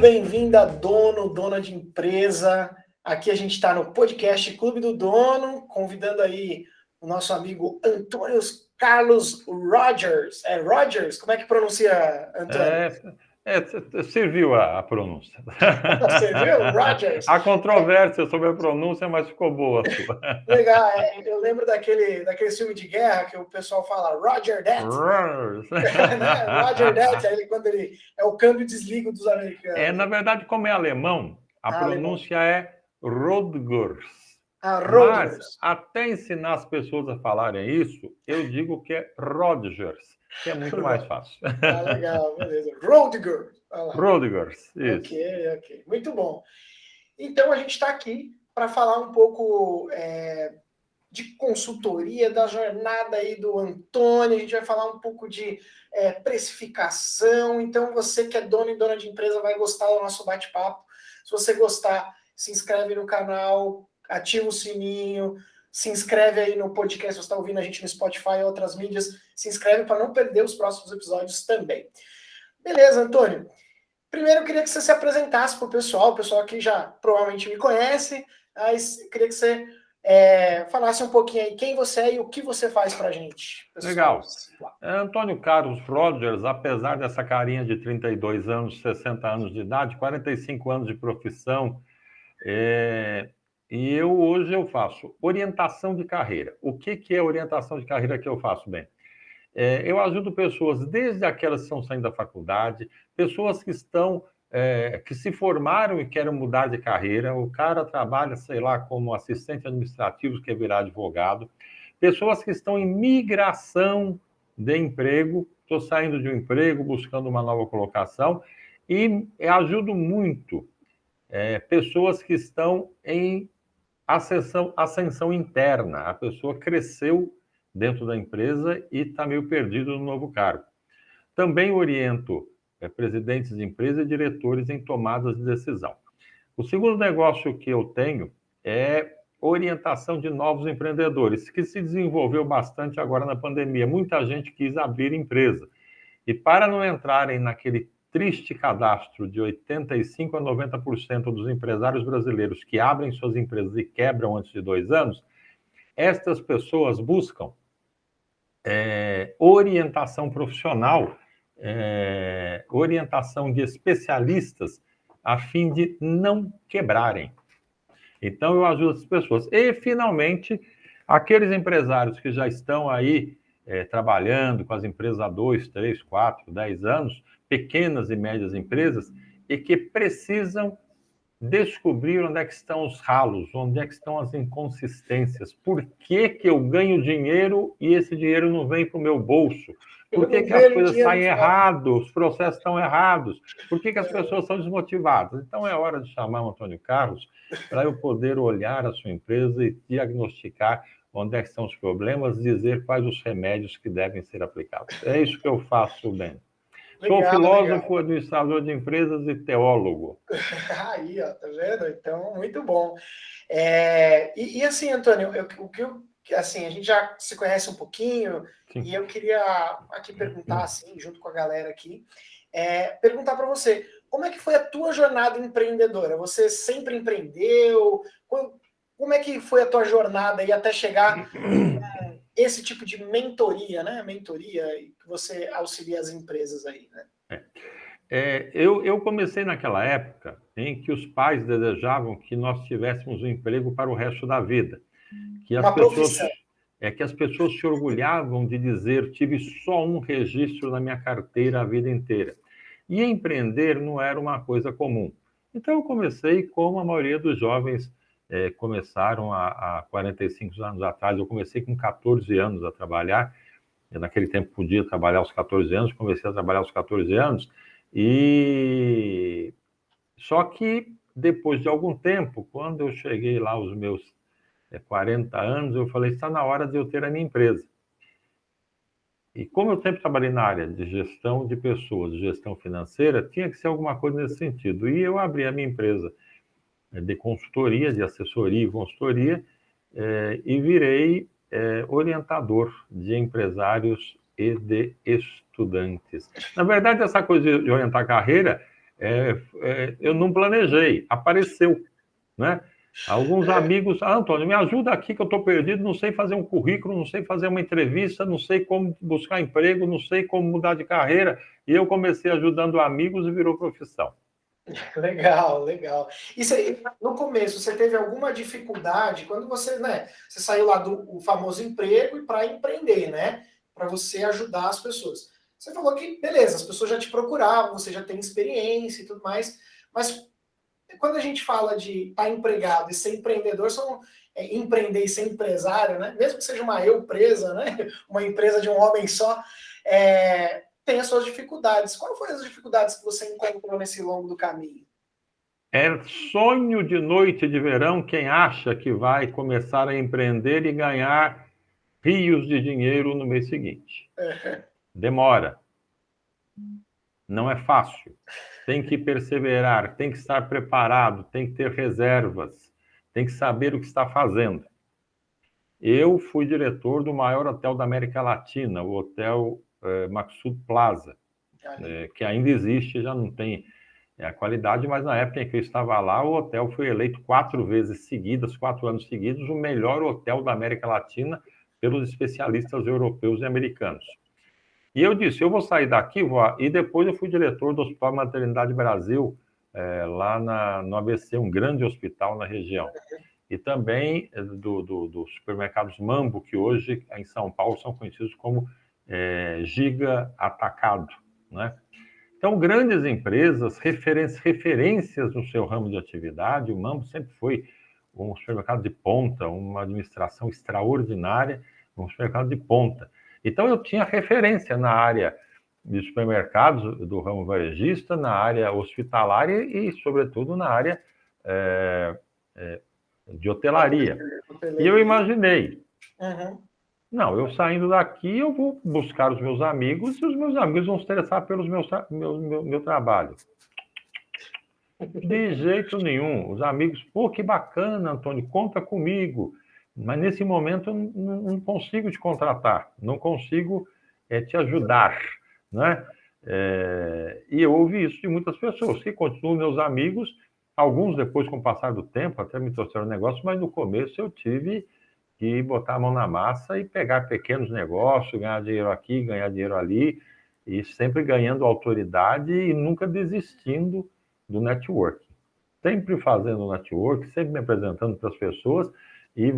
bem-vinda, dono, dona de empresa. Aqui a gente está no podcast Clube do Dono, convidando aí o nosso amigo Antônio Carlos Rogers. É Rogers? Como é que pronuncia, Antônio? Serviu a pronúncia. Você viu? Rogers. Há controvérsia sobre a pronúncia, mas ficou boa a sua. Legal, eu lembro daquele filme de guerra que o pessoal fala Roger that. Né? Roger that, aí quando ele é o câmbio e desligo dos americanos. Na verdade, como é alemão, a pronúncia é Rodgers. Rodgers. Mas, até ensinar as pessoas a falarem isso, eu digo que é Rodgers, que é muito mais fácil. Legal, beleza. Rodgers. Rodgers, isso. Ok. Muito bom. Então, a gente está aqui para falar um pouco de consultoria, da jornada aí do Antônio, a gente vai falar um pouco de precificação. Então, você que é dono e dona de empresa vai gostar do nosso bate-papo. Se você gostar, se inscreve no canal, ativa o sininho, se inscreve aí no podcast, se você está ouvindo a gente no Spotify e outras mídias, se inscreve para não perder os próximos episódios também. Beleza, Antônio? Primeiro, eu queria que você se apresentasse para o pessoal aqui já provavelmente me conhece, mas eu queria que você falasse um pouquinho aí quem você é e o que você faz para a gente. Pessoal. Legal. Antônio Carlos Rogers, apesar dessa carinha de 32 anos, 60 anos de idade, 45 anos de profissão, e hoje eu faço orientação de carreira. O que é orientação de carreira que eu faço, bem? Eu ajudo pessoas, desde aquelas que estão saindo da faculdade, pessoas que que se formaram e querem mudar de carreira. O cara trabalha, sei lá, como assistente administrativo, quer virar advogado. Pessoas que estão em migração de emprego, estou saindo de um emprego, buscando uma nova colocação, e ajudo muito pessoas que estão em ascensão interna. A pessoa cresceu dentro da empresa e está meio perdido no novo cargo. Também oriento presidentes de empresa e diretores em tomadas de decisão. O segundo negócio que eu tenho é orientação de novos empreendedores, que se desenvolveu bastante agora na pandemia. Muita gente quis abrir empresa. E para não entrarem naquele triste cadastro de 85% a 90% dos empresários brasileiros que abrem suas empresas e quebram antes de 2 anos, estas pessoas buscam orientação profissional, orientação de especialistas, a fim de não quebrarem. Então, eu ajudo as pessoas. E, finalmente, aqueles empresários que já estão aí trabalhando com as empresas há 2, 3, 4, 10 anos, pequenas e médias empresas, e que precisam descobrir onde é que estão os ralos, onde é que estão as inconsistências. Por que eu ganho dinheiro e esse dinheiro não vem para o meu bolso? Por que as coisas saem erradas, os processos estão errados? Por que as pessoas são desmotivadas? Então, é hora de chamar o Antônio Carlos para eu poder olhar a sua empresa e diagnosticar onde é que estão os problemas, dizer quais os remédios que devem ser aplicados. É isso que eu faço bem. Sou filósofo, administrador de empresas e teólogo. Aí, ó, tá vendo? Então, muito bom. E assim, Antônio, assim, a gente já se conhece um pouquinho. Sim. E eu queria aqui perguntar, assim, junto com a galera aqui, perguntar para você, como é que foi a tua jornada empreendedora? Você sempre empreendeu? Como é que foi a tua jornada aí até chegar esse tipo de mentoria, né? Mentoria, que você auxilia as empresas aí, né? Eu comecei naquela época em que os pais desejavam que nós tivéssemos um emprego para o resto da vida. Que as pessoas se orgulhavam de dizer, tive só um registro na minha carteira a vida inteira. E empreender não era uma coisa comum. Então eu comecei como a maioria dos jovens começaram há 45 anos atrás. Eu comecei com 14 anos a trabalhar. Eu, naquele tempo, podia trabalhar aos 14 anos. Comecei a trabalhar aos 14 anos. E só que, depois de algum tempo, quando eu cheguei lá aos meus 40 anos, eu falei, está na hora de eu ter a minha empresa. E como eu sempre trabalhei na área de gestão de pessoas, de gestão financeira, tinha que ser alguma coisa nesse sentido. E eu abri a minha empresa de consultoria, de assessoria e consultoria, e virei orientador de empresários e de estudantes. Na verdade, essa coisa de orientar carreira eu não planejei, apareceu, né? Alguns amigos, Antônio, me ajuda aqui que eu estou perdido, não sei fazer um currículo, não sei fazer uma entrevista, não sei como buscar emprego, não sei como mudar de carreira, e eu comecei ajudando amigos e virou profissão. Legal, legal. E no começo, você teve alguma dificuldade quando você, né, você saiu lá do famoso emprego e para empreender, né? Para você ajudar as pessoas. Você falou que, beleza, as pessoas já te procuravam, você já tem experiência e tudo mais, mas quando a gente fala de estar empregado e ser empreendedor, empreender e ser empresário, né? Mesmo que seja uma empresa, né? Uma empresa de um homem só, tem as suas dificuldades. Quais foram as dificuldades que você encontrou nesse longo do caminho? É sonho de noite de verão quem acha que vai começar a empreender e ganhar rios de dinheiro no mês seguinte. Demora. Não é fácil. Tem que perseverar, tem que estar preparado, tem que ter reservas, tem que saber o que está fazendo. Eu fui diretor do maior hotel da América Latina, o Hotel Maxud Plaza, que ainda existe, já não tem a qualidade, mas na época em que eu estava lá, o hotel foi eleito 4 vezes seguidas, 4 anos seguidos, o melhor hotel da América Latina pelos especialistas europeus e americanos. E eu disse, eu vou sair daqui, e depois eu fui diretor do Hospital Maternidade Brasil, lá no ABC, um grande hospital na região. E também dos supermercados Mambo, que hoje em São Paulo são conhecidos como Giga Atacado, né? Então, grandes empresas, referências no seu ramo de atividade, o Mambo sempre foi um supermercado de ponta, uma administração extraordinária, um supermercado de ponta. Então, eu tinha referência na área de supermercados do ramo varejista, na área hospitalária e, sobretudo, na área de hotelaria. E eu imaginei, não, eu saindo daqui, eu vou buscar os meus amigos e os meus amigos vão se interessar pelo meu trabalho. De jeito nenhum. Os amigos, pô, que bacana, Antônio, conta comigo. Mas nesse momento eu não consigo te contratar, não consigo te ajudar, né? E eu ouvi isso de muitas pessoas, que continuam meus amigos, alguns depois, com o passar do tempo, até me trouxeram negócio, mas no começo eu tive que botar a mão na massa e pegar pequenos negócios, ganhar dinheiro aqui, ganhar dinheiro ali, e sempre ganhando autoridade e nunca desistindo do network. Sempre fazendo network, sempre me apresentando para as pessoas, e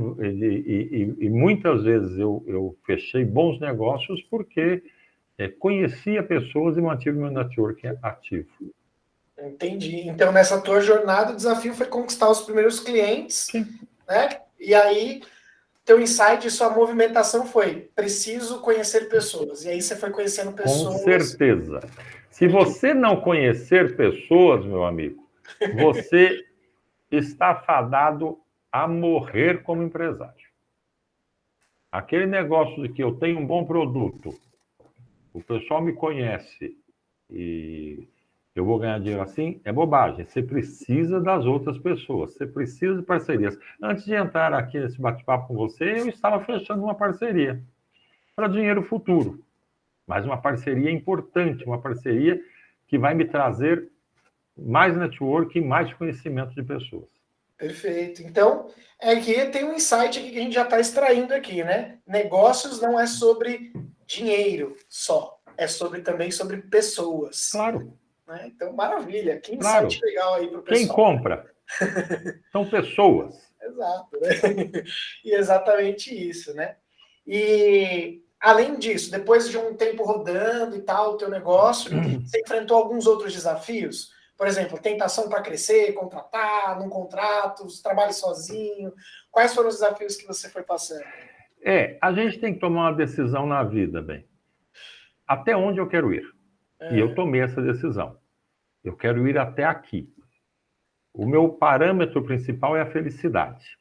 muitas vezes eu fechei bons negócios porque conhecia pessoas e mantive meu network ativo. Entendi. Então, nessa tua jornada, o desafio foi conquistar os primeiros clientes, né? E aí, teu insight, sua movimentação foi: preciso conhecer pessoas. E aí você foi conhecendo pessoas. Com certeza. Se você não conhecer pessoas, meu amigo, você está fadado a morrer como empresário. Aquele negócio de que eu tenho um bom produto, o pessoal me conhece e eu vou ganhar dinheiro assim, é bobagem. Você precisa das outras pessoas, você precisa de parcerias. Antes de entrar aqui nesse bate-papo com você, eu estava fechando uma parceria para dinheiro futuro, mas uma parceria importante, uma parceria que vai me trazer mais network e mais conhecimento de pessoas. Perfeito. Então, aqui tem um insight aqui que a gente já está extraindo aqui, né? Negócios não é sobre dinheiro só, é também sobre pessoas. Claro. Né? Então, maravilha. Que claro. insight legal aí para o pessoal. Quem compra são pessoas. Exato. Né? E exatamente isso, né? E além disso, depois de um tempo rodando e tal, o teu negócio, você enfrentou alguns outros desafios? Por exemplo, tentação para crescer, contratar, não contratos, trabalho sozinho. Quais foram os desafios que você foi passando? A gente tem que tomar uma decisão na vida, bem. Até onde eu quero ir? E eu tomei essa decisão. Eu quero ir até aqui. O meu parâmetro principal é a felicidade.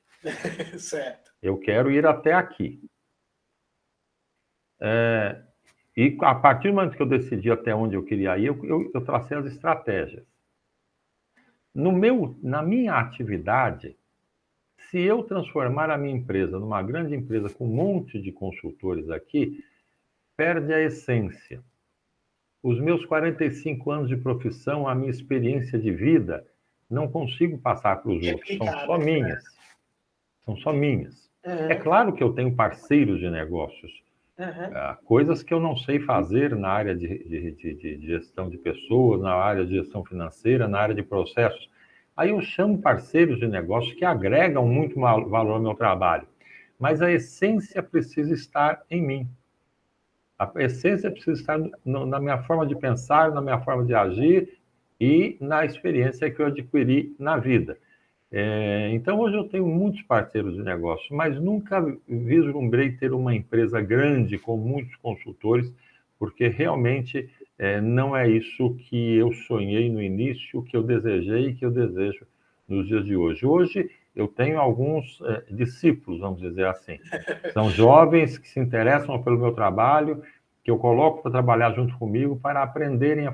Certo. Eu quero ir até aqui. E a partir do momento que eu decidi até onde eu queria ir, eu tracei as estratégias. Na minha atividade, se eu transformar a minha empresa numa grande empresa com um monte de consultores aqui, perde a essência. os meus 45 anos de profissão, a minha experiência de vida, não consigo passar para os outros, são só minhas. São só minhas. É claro que eu tenho parceiros de negócios, coisas que eu não sei fazer na área de gestão de pessoas, na área de gestão financeira, na área de processos. Aí eu chamo parceiros de negócios que agregam muito valor ao meu trabalho. Mas a essência precisa estar em mim. A essência precisa estar na minha forma de pensar, na minha forma de agir e na experiência que eu adquiri na vida. Então, hoje eu tenho muitos parceiros de negócio, mas nunca vislumbrei ter uma empresa grande com muitos consultores, porque realmente não é isso que eu sonhei no início, que eu desejei e que eu desejo nos dias de hoje. Hoje eu tenho alguns discípulos, vamos dizer assim. São jovens que se interessam pelo meu trabalho, que eu coloco para trabalhar junto comigo para aprenderem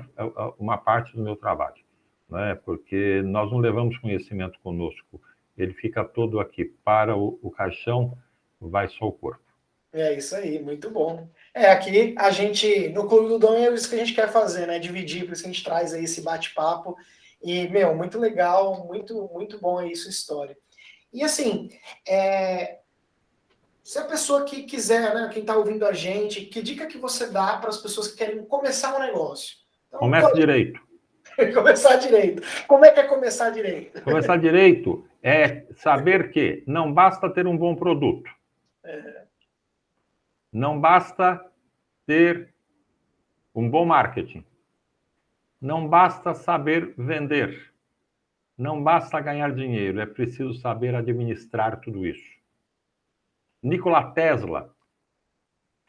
uma parte do meu trabalho. Né? Porque nós não levamos conhecimento conosco, ele fica todo aqui. Para o caixão, vai só o corpo. É isso aí, muito bom. Aqui a gente, no Clube do Dom, é isso que a gente quer fazer, né? Dividir, por isso que a gente traz aí esse bate-papo. E, muito legal, muito bom aí sua história. E assim, se a pessoa que quiser, né, quem está ouvindo a gente, que dica que você dá para as pessoas que querem começar um negócio? Então, comece direito. Começar direito. Como é que é começar direito? Começar direito é saber que não basta ter um bom produto. Não basta ter um bom marketing. Não basta saber vender. Não basta ganhar dinheiro. É preciso saber administrar tudo isso. Nikola Tesla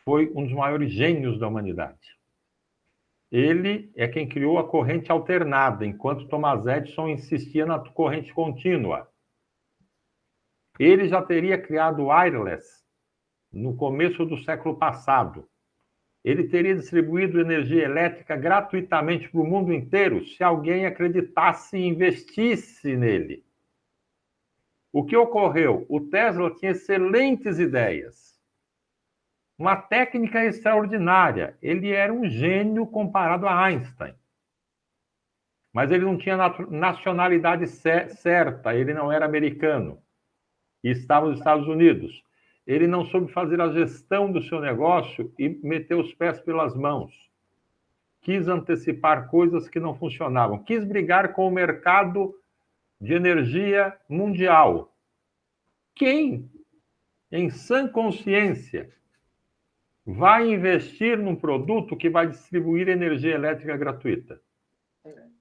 foi um dos maiores gênios da humanidade. Ele é quem criou a corrente alternada, enquanto Thomas Edison insistia na corrente contínua. Ele já teria criado o wireless no começo do século passado. Ele teria distribuído energia elétrica gratuitamente para o mundo inteiro se alguém acreditasse e investisse nele. O que ocorreu? O Tesla tinha excelentes ideias, uma técnica extraordinária. Ele era um gênio comparado a Einstein. Mas ele não tinha nacionalidade certa, ele não era americano e estava nos Estados Unidos. Ele não soube fazer a gestão do seu negócio e meteu os pés pelas mãos. Quis antecipar coisas que não funcionavam. Quis brigar com o mercado de energia mundial. Quem, em sã consciência, vai investir num produto que vai distribuir energia elétrica gratuita?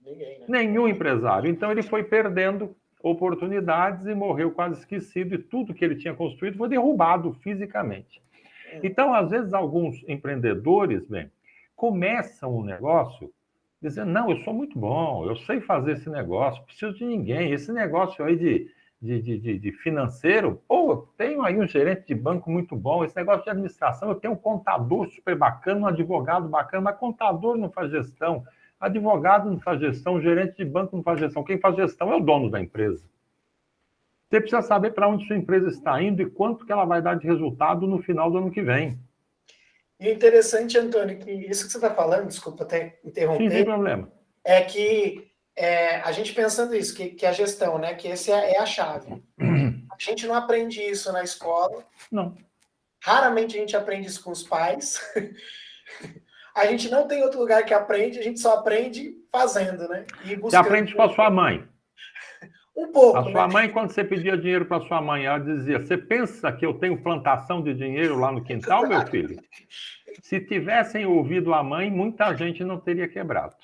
Ninguém, né? Nenhum empresário. Então ele foi perdendo oportunidades e morreu quase esquecido, e tudo que ele tinha construído foi derrubado fisicamente. Então, às vezes, alguns empreendedores, começam um negócio dizendo, não, eu sou muito bom, eu sei fazer esse negócio, preciso de ninguém, esse negócio aí de financeiro, pô, eu tenho aí um gerente de banco muito bom, esse negócio de administração, eu tenho um contador super bacana, um advogado bacana, mas contador não faz gestão, advogado não faz gestão, gerente de banco não faz gestão. Quem faz gestão é o dono da empresa. Você precisa saber para onde sua empresa está indo e quanto que ela vai dar de resultado no final do ano que vem. E é interessante, Antônio, que isso que você está falando, desculpa até interromper, Sim, sem problema. É que a gente pensando isso, que a gestão, né? Que essa é a chave. A gente não aprende isso na escola. Não. Raramente a gente aprende isso com os pais. A gente não tem outro lugar que aprende, a gente só aprende fazendo, né? E buscando... Você aprende com a sua mãe. Um pouco, a sua mãe, quando você pedia dinheiro para sua mãe, ela dizia, você pensa que eu tenho plantação de dinheiro lá no quintal, meu filho? Se tivessem ouvido a mãe, muita gente não teria quebrado.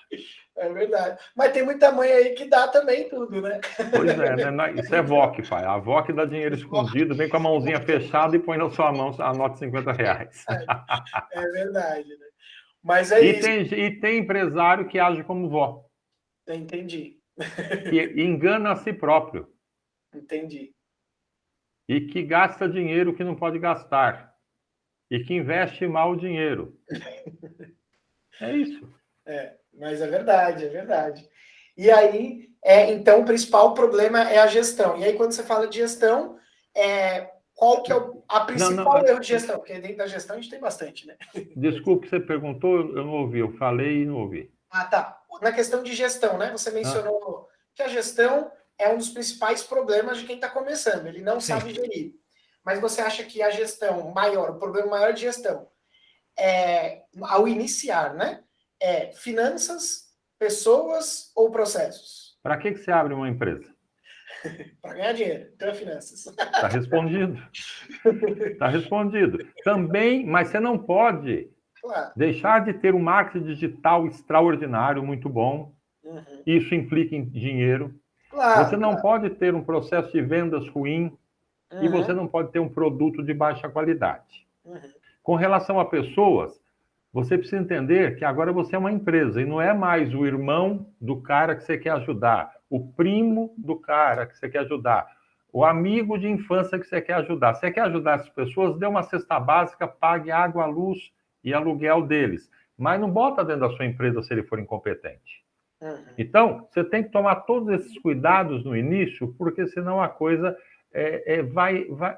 É verdade. Mas tem muita mãe aí que dá também tudo, né? Pois é, né? Isso é vó que faz. A avó que dá dinheiro escondido, vem com a mãozinha fechada e põe na sua mão a nota de 50 reais. É verdade, né? Mas é isso. E tem empresário que age como vó. Entendi. Que engana a si próprio. Entendi. E que gasta dinheiro que não pode gastar. E que investe mal o dinheiro. É isso. Mas é verdade, é verdade. E aí, então, o principal problema é a gestão. E aí, quando você fala de gestão, qual que é a principal não, erro de gestão? Porque dentro da gestão a gente tem bastante, né? desculpe, você perguntou, eu não ouvi, eu falei e não ouvi. Ah, tá. Na questão de gestão, né? Você mencionou que a gestão é um dos principais problemas de quem está começando. Ele não Sim. sabe gerir. Mas você acha que a gestão maior, o problema maior de gestão, ao iniciar, né? É finanças, pessoas ou processos? Para que você abre uma empresa? Para ganhar dinheiro. Então é finanças. Está respondido. Está respondido. Também, mas você não pode Claro. deixar de ter um marketing digital extraordinário, muito bom. Uhum. Isso implica em dinheiro. Claro, Você não pode ter um processo de vendas ruim e você Uhum. não pode ter um produto de baixa qualidade. Uhum. Com relação a pessoas, você precisa entender que agora você é uma empresa e não é mais o irmão do cara que você quer ajudar, o primo do cara que você quer ajudar, o amigo de infância que você quer ajudar. Você quer ajudar essas pessoas, dê uma cesta básica, pague água, luz e aluguel deles. Mas não bota dentro da sua empresa se ele for incompetente. Uhum. Então, você tem que tomar todos esses cuidados no início, porque senão a coisa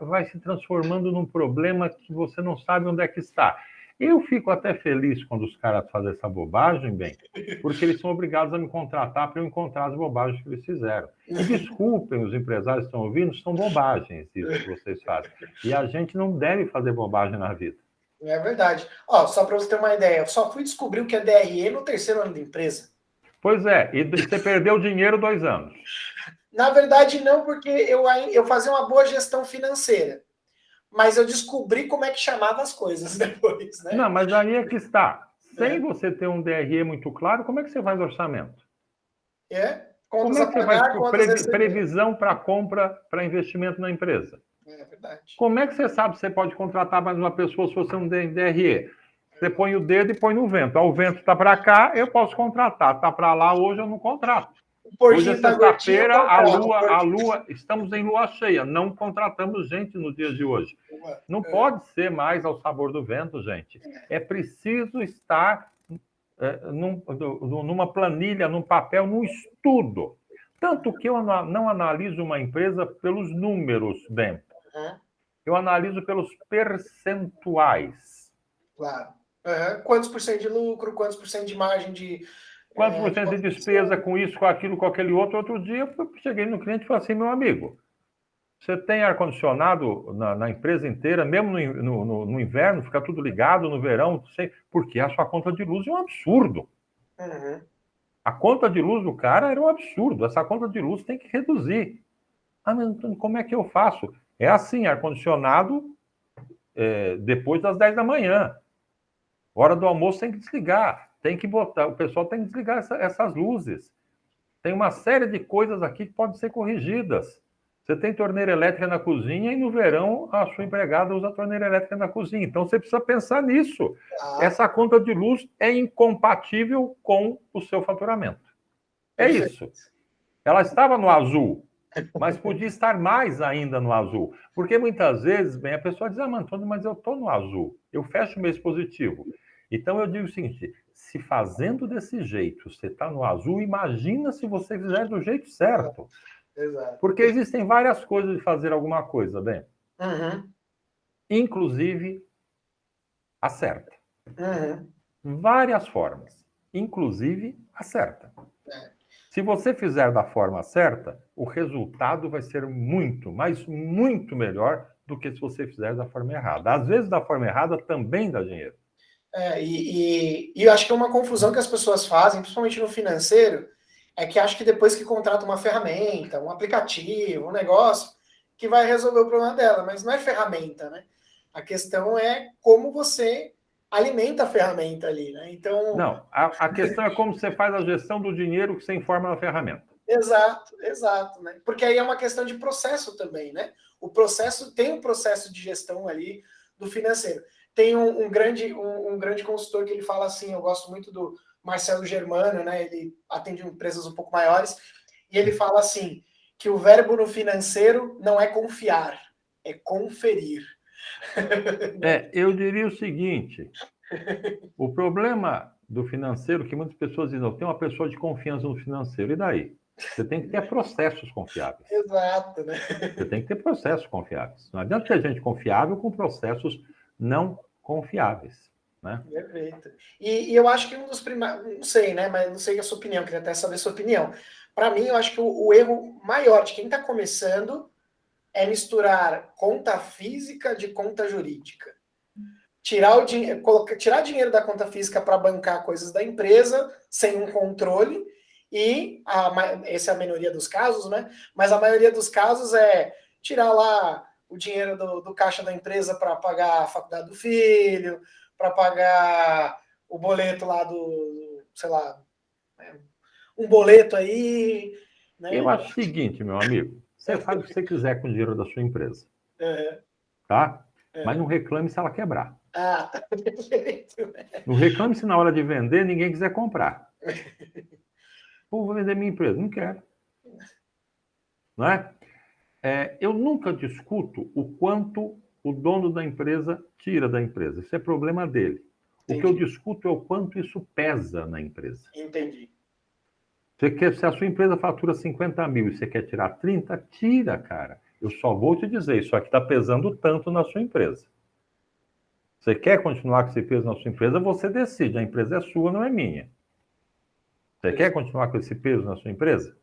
vai se transformando num problema que você não sabe onde é que está. Eu fico até feliz quando os caras fazem essa bobagem, bem, porque eles são obrigados a me contratar para eu encontrar as bobagens que eles fizeram. E desculpem, os empresários que estão ouvindo, são bobagens isso que vocês fazem. E a gente não deve fazer bobagem na vida. É verdade. Ó, só para você ter uma ideia, eu só fui descobrir o que é DRE no terceiro ano da empresa. Pois é, e você perdeu dinheiro 2 anos. Na verdade, não, porque eu fazia uma boa gestão financeira. Mas eu descobri como é que chamava as coisas depois, né? Não, mas aí é que está. Sem você ter um DRE muito claro, como é que você faz orçamento? Contas Como é a que você faz pagar, contas a receber. previsão para compra, para investimento na empresa? É verdade. Como é que você sabe se você pode contratar mais uma pessoa se você não tem DRE? Você põe o dedo e põe no vento. O vento está para cá, eu posso contratar. Está para lá, hoje eu não contrato. Hoje é sexta-feira, a lua, estamos em lua cheia. Não contratamos gente no dia de hoje. Não pode ser mais ao sabor do vento, gente. É preciso estar numa planilha, num papel, num estudo. Tanto que eu não analiso uma empresa pelos números, Ben. Eu analiso pelos percentuais. Claro. Quantos por cento de lucro, quantos por cento de margem de... Quantos por cento de despesa com isso, com aquilo, com aquele outro? Outro dia eu cheguei no cliente e falei assim, meu amigo, você tem ar-condicionado na empresa inteira, mesmo no inverno, fica tudo ligado, no verão, porque a sua conta de luz é um absurdo. Uhum. A conta de luz do cara era um absurdo. Essa conta de luz tem que reduzir. Ah, mas como é que eu faço? É assim, ar-condicionado depois das 10 da manhã. Hora do almoço tem que desligar. Tem que botar, o pessoal tem que desligar essas luzes. Tem uma série de coisas aqui que podem ser corrigidas. Você tem torneira elétrica na cozinha e no verão a sua empregada usa a torneira elétrica na cozinha. Então você precisa pensar nisso. Essa conta de luz é incompatível com o seu faturamento. É isso. Ela estava no azul, mas podia estar mais ainda no azul. Porque muitas vezes, bem, a pessoa diz, Antônio, mas eu estou no azul. Eu fecho o mês positivo. Então eu digo o seguinte, se fazendo desse jeito você está no azul, imagina se você fizer do jeito certo. Exato. Porque existem várias coisas de fazer alguma coisa, bem. Uhum. Inclusive a certa. Uhum. Várias formas. Inclusive a certa. Se você fizer da forma certa, o resultado vai ser muito, mas muito melhor do que se você fizer da forma errada. Às vezes, da forma errada também dá dinheiro. E eu acho que é uma confusão que as pessoas fazem, principalmente no financeiro, é que acho que depois que contrata uma ferramenta, um aplicativo, um negócio, que vai resolver o problema dela, mas não é ferramenta, né? A questão é como você alimenta a ferramenta ali, né? Então... Não, a questão é como você faz a gestão do dinheiro que você informa na ferramenta. Exato, né? Porque aí é uma questão de processo também, né? O processo tem um processo de gestão ali do financeiro. Tem um grande consultor que ele fala assim, eu gosto muito do Marcelo Germano, né? Ele atende empresas um pouco maiores, e ele fala assim, que o verbo no financeiro não é confiar, é conferir. Eu diria o seguinte, o problema do financeiro, que muitas pessoas dizem, não, tem uma pessoa de confiança no financeiro, e daí? Você tem que ter processos confiáveis. Exato, né? Você tem que ter processos confiáveis. Não adianta ter gente confiável com processos não confiáveis, né? Perfeito. E eu acho que um dos primeiros, não sei, né? Mas não sei a sua opinião, queria até saber a sua opinião. Para mim, eu acho que o erro maior de quem está começando é misturar conta física de conta jurídica. Tirar o dinheiro, tirar dinheiro da conta física para bancar coisas da empresa sem um controle, e essa é a minoria dos casos, né? Mas a maioria dos casos é tirar lá o dinheiro do caixa da empresa para pagar a faculdade do filho, para pagar o boleto lá sei lá, né? Um boleto aí, Eu né? acho o seguinte, meu amigo, você faz o que você quiser com o dinheiro da sua empresa, É, tá? Mas é. não reclame se ela quebrar. Ah, perfeito. Não reclame se na hora de vender ninguém quiser comprar. Pô, vou vender minha empresa. Não quero. Não é? Eu nunca discuto o quanto o dono da empresa tira da empresa. Isso é problema dele. O que eu Entendi, discuto é o quanto isso pesa na empresa. entendi. Se a sua empresa fatura 50 mil e você quer tirar 30, tira, cara. Eu só vou te dizer, isso aqui está pesando tanto na sua empresa. Você quer continuar com esse peso na sua empresa, você decide. A empresa é sua, não é minha. Você quer continuar com esse peso na sua empresa?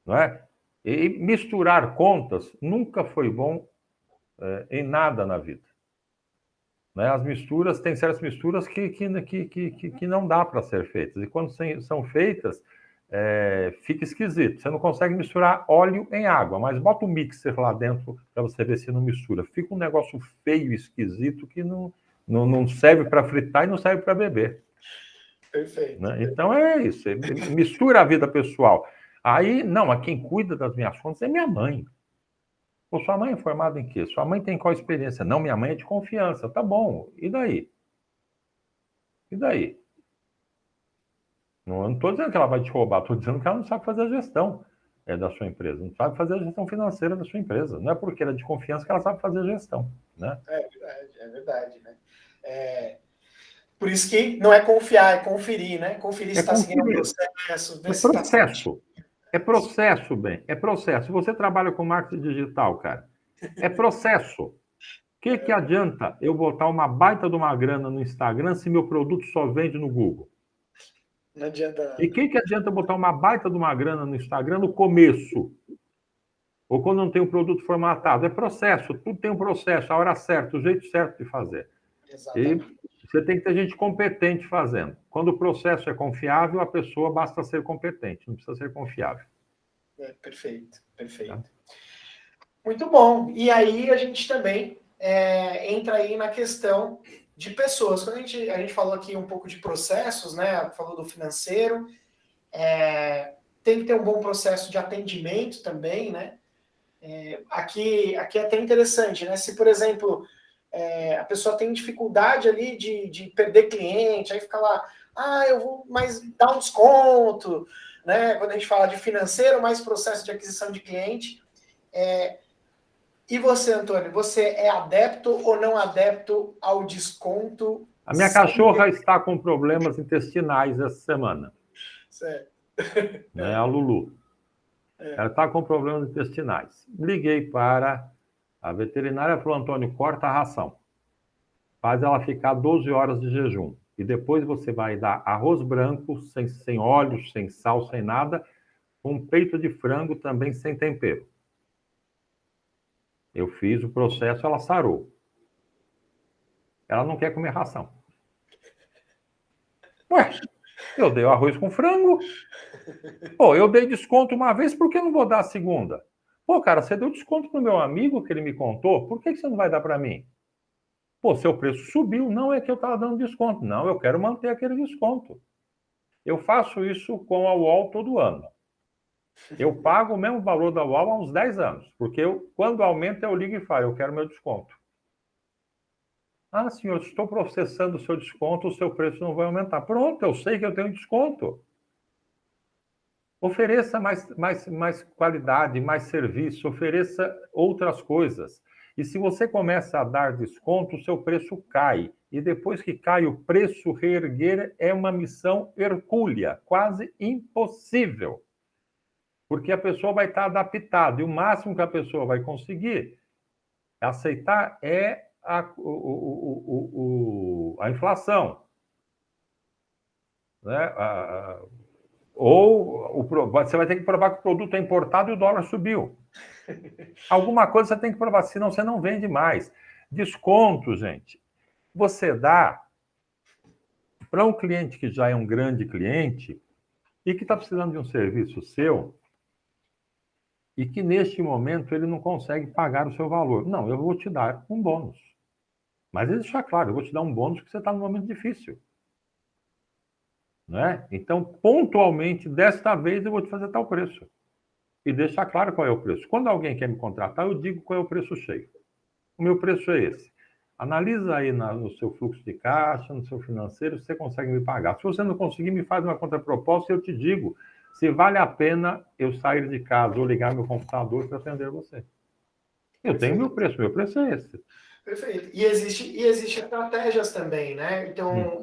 Não é? E misturar contas nunca foi bom em nada na vida. Né? As misturas, tem certas misturas que não dá para ser feitas. E quando são feitas, fica esquisito. Você não consegue misturar óleo em água, mas bota o mixer lá dentro para você ver se não mistura. Fica um negócio feio, esquisito, que não serve para fritar e não serve para beber. Perfeito. Né? Então é isso, mistura a vida pessoal. Aí, não, a quem cuida das minhas contas é minha mãe. Pô, sua mãe é formada em quê? Sua mãe tem qual experiência? Não, minha mãe é de confiança. Tá bom, e daí? E daí? Não estou dizendo que ela vai te roubar, estou dizendo que ela não sabe fazer a gestão da sua empresa, não sabe fazer a gestão financeira da sua empresa. Não é porque ela é de confiança que ela sabe fazer a gestão. Né? É verdade, né? Por isso que não é confiar, é conferir, né? Conferir se É está seguindo um conferir. processo, ver É se está certinho. processo. É processo, bem. É processo. Você trabalha com marketing digital, cara. É processo. O que adianta eu botar uma baita de uma grana no Instagram se meu produto só vende no Google? Não adianta E nada. que adianta botar uma baita de uma grana no Instagram no começo? Ou quando não tem um produto formatado? É processo, tudo tem um processo, a hora certa, o jeito certo de fazer. E Exatamente. você tem que ter gente competente fazendo. Quando o processo é confiável, a pessoa basta ser competente, não precisa ser confiável. Perfeito, Tá? perfeito. Muito bom. E aí a gente também entra aí na questão de pessoas. Quando a gente falou aqui um pouco de processos, né? Falou do financeiro, tem que ter um bom processo de atendimento também, né? Aqui é até interessante, né? Se, por exemplo, a pessoa tem dificuldade ali de perder cliente, aí fica lá, eu vou mais dar um desconto, né? Quando a gente fala de financeiro, mais processo de aquisição de cliente. E você, Antônio, você é adepto ou não adepto ao desconto? A minha cachorra está com problemas intestinais essa semana, Certo. né? A Lulu. Ela está com problemas intestinais. Liguei para a veterinária e falou, Antônio, corta a ração. Faz ela ficar 12 horas de jejum. E depois você vai dar arroz branco, sem óleo, sem sal, sem nada, com peito de frango também sem tempero. Eu fiz o processo, ela sarou. Ela não quer comer ração. Ué, eu dei o arroz com frango. Pô, eu dei desconto uma vez, por que não vou dar a segunda? Pô, cara, você deu desconto pro meu amigo que ele me contou, por que você não vai dar para mim? Pô, seu preço subiu, não é que eu estava dando desconto. Não, eu quero manter aquele desconto. Eu faço isso com a UOL todo ano. Eu pago o mesmo valor da UOL há uns 10 anos, porque quando aumenta eu ligo e falo, eu quero meu desconto. Ah, senhor, estou processando o seu desconto, o seu preço não vai aumentar. Pronto, eu sei que eu tenho desconto. Ofereça mais qualidade, mais serviço, ofereça outras coisas. E se você começa a dar desconto, o seu preço cai. E depois que cai o preço, reerguer é uma missão hercúlea, quase impossível. Porque a pessoa vai estar adaptada, e o máximo que a pessoa vai conseguir aceitar é a inflação. Né? Você vai ter que provar que o produto é importado e o dólar subiu. Alguma coisa você tem que provar, senão você não vende mais. Desconto, gente. Você dá para um cliente que já é um grande cliente e que está precisando de um serviço seu e que neste momento ele não consegue pagar o seu valor. Não, eu vou te dar um bônus. Mas deixa claro, eu vou te dar um bônus porque você está num momento difícil. Né? Então, pontualmente, desta vez eu vou te fazer tal preço. E deixar claro qual é o preço. Quando alguém quer me contratar, eu digo qual é o preço cheio. O meu preço é esse. Analisa aí no seu fluxo de caixa, no seu financeiro, se você consegue me pagar. Se você não conseguir, me faz uma contraproposta e eu te digo se vale a pena eu sair de casa ou ligar meu computador para atender você. Eu tenho meu preço é esse. Perfeito. E existe estratégias também, né? Então,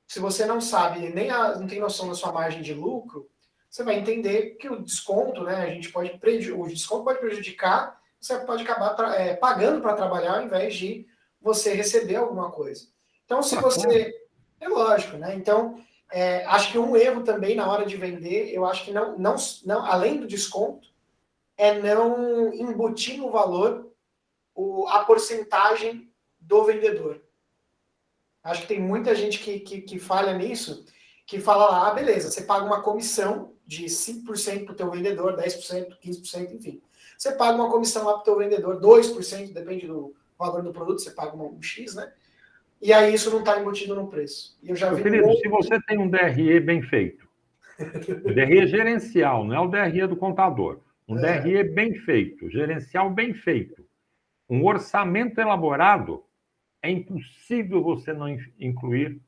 se você não sabe, não tem noção da sua margem de lucro, você vai entender que o desconto, né? O desconto pode prejudicar, você pode acabar pagando para trabalhar ao invés de você receber alguma coisa. Então, se você. É lógico, né? Então, acho que um erro também na hora de vender, eu acho que não além do desconto, é não embutir no valor a porcentagem do vendedor. Acho que tem muita gente que falha nisso, que fala lá, beleza, você paga uma comissão de 5% para o teu vendedor, 10%, 15%, enfim. Você paga uma comissão lá para o teu vendedor, 2%, depende do valor do produto, você paga um X, né? E aí isso não está embutido no preço. E eu já Meu vi querido, se você tem um DRE bem feito, DRE gerencial, não é o DRE do contador, um DRE bem feito, gerencial bem feito, um orçamento elaborado, é impossível você não incluir